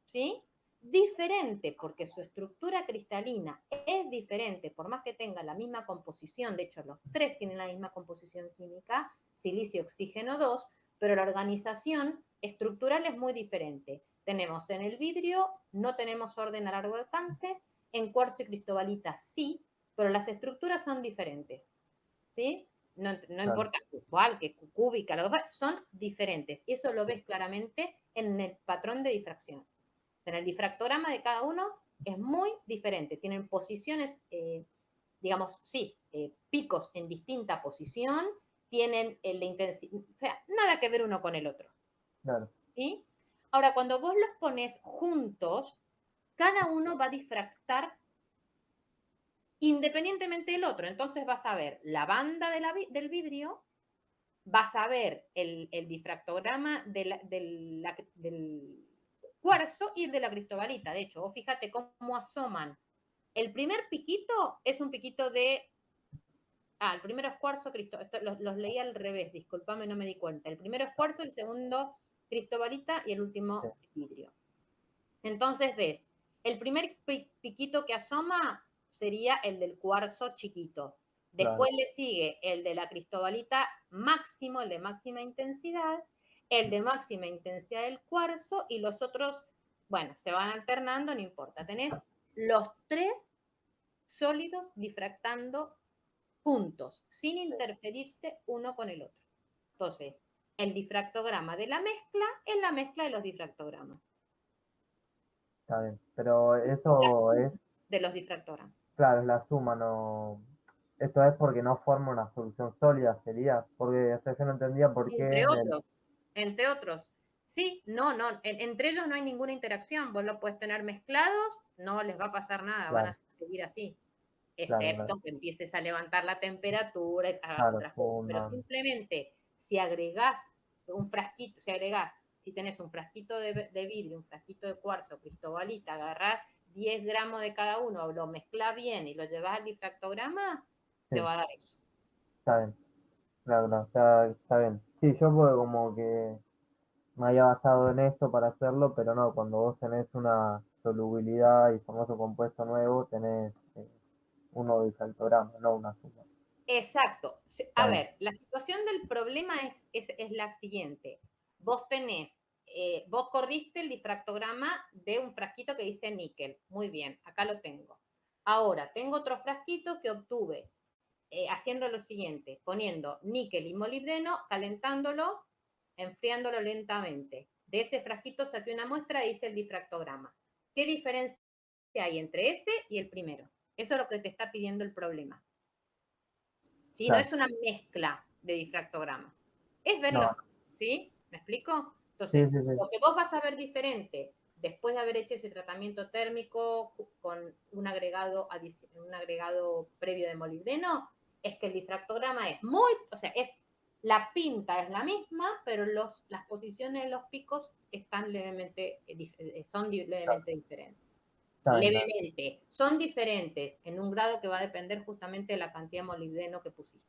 ¿sí? Diferente porque su estructura cristalina es diferente, por más que tenga la misma composición, de hecho los tres tienen la misma composición química, silicio, oxígeno 2, pero la organización estructural es muy diferente. Tenemos en el vidrio, no tenemos orden a largo alcance, en cuarzo y cristobalita sí, pero las estructuras son diferentes, ¿sí? No importa cuál, que cúbica, lo que sea, son diferentes. Eso lo ves claramente en el patrón de difracción. En el difractograma de cada uno es muy diferente. Tienen posiciones digamos, sí, picos en distinta posición, tienen la intensidad, o sea, nada que ver uno con el otro. Claro, ¿Sí? Ahora, cuando vos los pones juntos, cada uno va a difractar independientemente del otro. Entonces vas a ver la banda del vidrio, vas a ver el difractograma del cuarzo y de la cristobalita. De hecho, vos fíjate cómo asoman. El primer piquito es un piquito de... el primero es cuarzo, los leí al revés, disculpame, no me di cuenta. El primero es cuarzo, el segundo cristobalita y el último vidrio. Entonces ves, el primer piquito que asoma sería el del cuarzo chiquito. Después le sigue el de la cristobalita máximo, el de máxima intensidad, el de máxima intensidad del cuarzo y los otros, bueno, se van alternando, no importa. Tenés los tres sólidos difractando juntos, sin interferirse uno con el otro. Entonces, el difractograma de la mezcla es la mezcla de los difractogramas. está bien. Pero eso es, De los difractogramas. claro, es la suma, no. Esto es porque no forma una solución sólida, sería. Porque o sea, yo no entendía por qué Entre otros. Sí, no, entre ellos no hay ninguna interacción. Vos lo puedes tener mezclados, no les va a pasar nada, van a seguir así. Excepto que empieces a levantar la temperatura y hagas otras cosas. Pero simplemente, si agregás un frasquito, si tenés un frasquito de vidrio, un frasquito de cuarzo, cristobalita, agarrás 10 gramos de cada uno, lo mezclás bien y lo llevas al difractograma, te va a dar eso. Está bien, claro, está bien. Sí, yo pues como que me había basado en esto para hacerlo, pero no, cuando vos tenés una solubilidad y famoso compuesto nuevo, tenés uno difractograma, no una suma. Exacto. A ver, la situación del problema es la siguiente. Vos corriste el difractograma de un frasquito que dice níquel. Muy bien, acá lo tengo. Ahora, tengo otro frasquito que obtuve haciendo lo siguiente, poniendo níquel y molibdeno, calentándolo, enfriándolo lentamente. De ese frasquito saqué una muestra y hice el difractograma. ¿Qué diferencia hay entre ese y el primero? Eso es lo que te está pidiendo el problema. ¿Sí? No es una mezcla de difractogramas. Es verlo, ¿sí? ¿Me explico? Entonces, lo que vos vas a ver diferente después de haber hecho ese tratamiento térmico con un agregado previo de molibdeno, es que el difractograma es la pinta es la misma, pero las posiciones de los picos están son levemente diferentes. Levemente. Son diferentes en un grado que va a depender justamente de la cantidad de molibdeno que pusiste.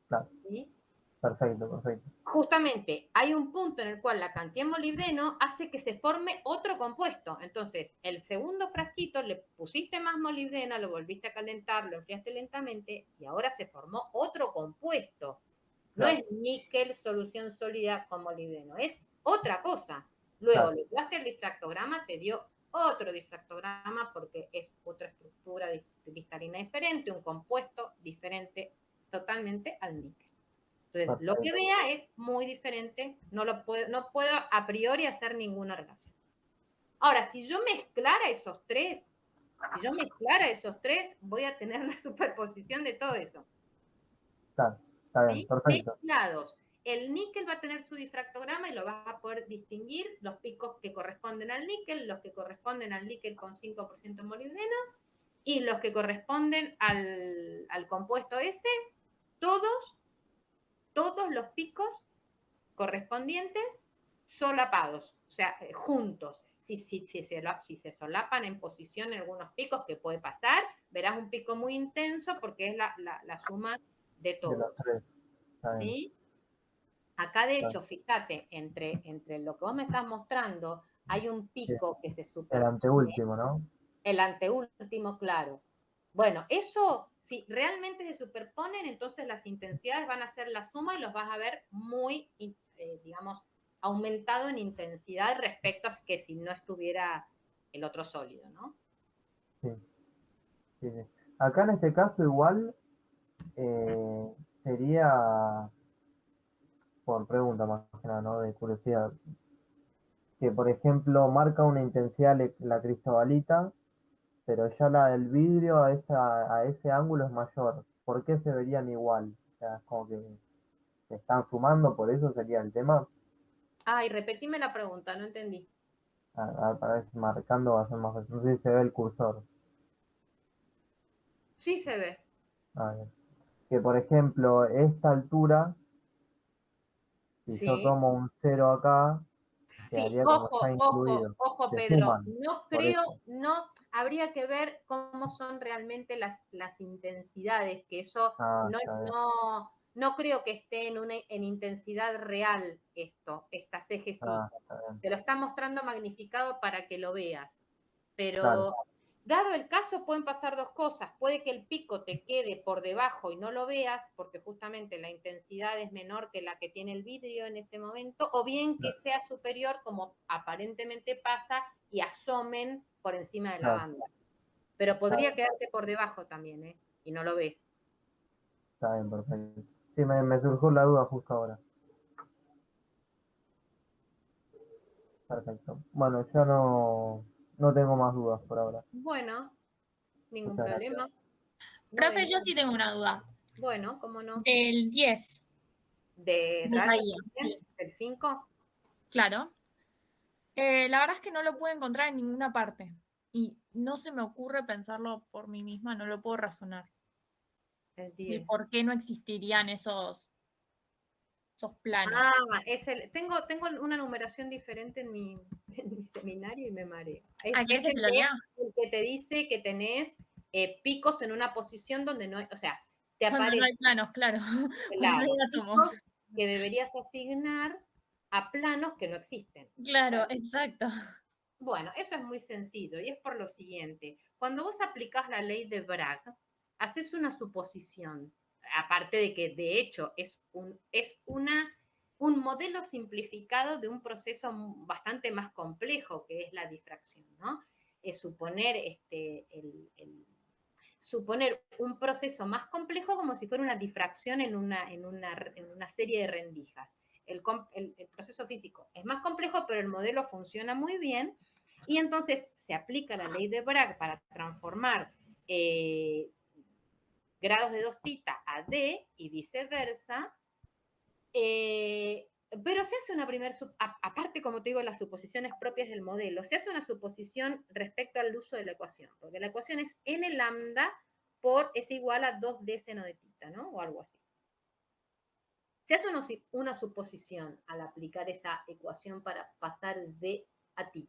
Claro. ¿Sí? Perfecto. Justamente hay un punto en el cual la cantidad de molibdeno hace que se forme otro compuesto. Entonces, el segundo frasquito le pusiste más molibdeno, lo volviste a calentar, lo enfriaste lentamente y ahora se formó otro compuesto. No es níquel, solución sólida con molibdeno, es otra cosa. Luego le llevaste el difractograma, te dio otro difractograma porque es otra estructura cristalina diferente, un compuesto diferente totalmente al níquel. Entonces, lo que vea es muy diferente, no puedo a priori hacer ninguna relación. Ahora, si yo mezclara esos tres, voy a tener la superposición de todo eso. Está bien, ¿Sí? perfecto. Mezclados. El níquel va a tener su difractograma y lo vas a poder distinguir los picos que corresponden al níquel, los que corresponden al níquel con 5% molibdeno y los que corresponden al compuesto S, todos los picos correspondientes solapados, o sea, juntos. Si se solapan en posición en algunos picos, que puede pasar, verás un pico muy intenso porque es la suma de todos. De los tres. ¿Sí? Acá, de hecho, fíjate, entre lo que vos me estás mostrando, hay un pico que se superpone. El anteúltimo, ¿no? El anteúltimo, claro. Bueno, eso, si realmente se superponen, entonces las intensidades van a ser la suma y los vas a ver muy, digamos, aumentado en intensidad respecto a que si no estuviera el otro sólido, ¿no? Sí. Acá en este caso igual sería, por pregunta más que nada, ¿no? De curiosidad, que por ejemplo marca una intensidad la cristobalita pero ya la del vidrio a ese ángulo es mayor. ¿Por qué se verían igual? O sea, es como que se están sumando, por eso sería el tema. Ay, repetime la pregunta, no entendí. Para ver si marcando va a ser más fácil. No sé si se ve el cursor. Sí se ve. A ver. Que por ejemplo, esta altura, si yo Sí. tomo un 0 acá, Sí, quedaría como ya incluido. ojo, Se Pedro. suman, No por creo, eso. no, habría que ver cómo son realmente las intensidades, que eso Ah, no, está bien. no creo que esté en intensidad real estas ejes sí. Ah, está bien. Te lo está mostrando magnificado para que lo veas. Claro, Pero dado el caso, pueden pasar dos cosas. Puede que el pico te quede por debajo y no lo veas, porque justamente la intensidad es menor que la que tiene el vidrio en ese momento, o bien que sea superior, como aparentemente pasa, y asomen por encima de la claro, banda. Pero podría quedarte por debajo también, ¿eh? Y no lo ves. está bien, perfecto. Sí, me surgió la duda justo ahora. Perfecto. Bueno, ya no tengo más dudas por ahora. Bueno, ningún Muchas gracias. problema. No, Profe, yo sí tengo una duda. Bueno, ¿cómo no? Del 10 ¿De de esa radio guía, también? sí, ¿Del 5? claro. La verdad es que no lo puedo encontrar en ninguna parte. Y no se me ocurre pensarlo por mí misma, no lo puedo razonar. El El 10. por qué no existirían esos planos. Tengo una numeración diferente en mi seminario y me mareo. Ah, ¿querés que te lo lea? El que te dice que tenés picos en una posición donde no hay, o sea, te Cuando no aparece hay planos, claro. Cuando no hay átomos. picos que deberías asignar a planos que no existen. Claro, exacto. Bueno, eso es muy sencillo y es por lo siguiente. Cuando vos aplicás la ley de Bragg, haces una suposición, aparte de que de hecho es un modelo simplificado de un proceso bastante más complejo que es la difracción, ¿no? Es suponer un proceso más complejo como si fuera una difracción en una serie de rendijas. El proceso físico es más complejo, pero el modelo funciona muy bien y entonces se aplica la ley de Bragg para transformar grados de 2 θ a D y viceversa. Pero se hace una primera, aparte, como te digo, las suposiciones propias del modelo, se hace una suposición respecto al uso de la ecuación, porque la ecuación es n lambda por es igual a 2d seno de θ, ¿no? O algo así. Se hace una suposición al aplicar esa ecuación para pasar de a θ.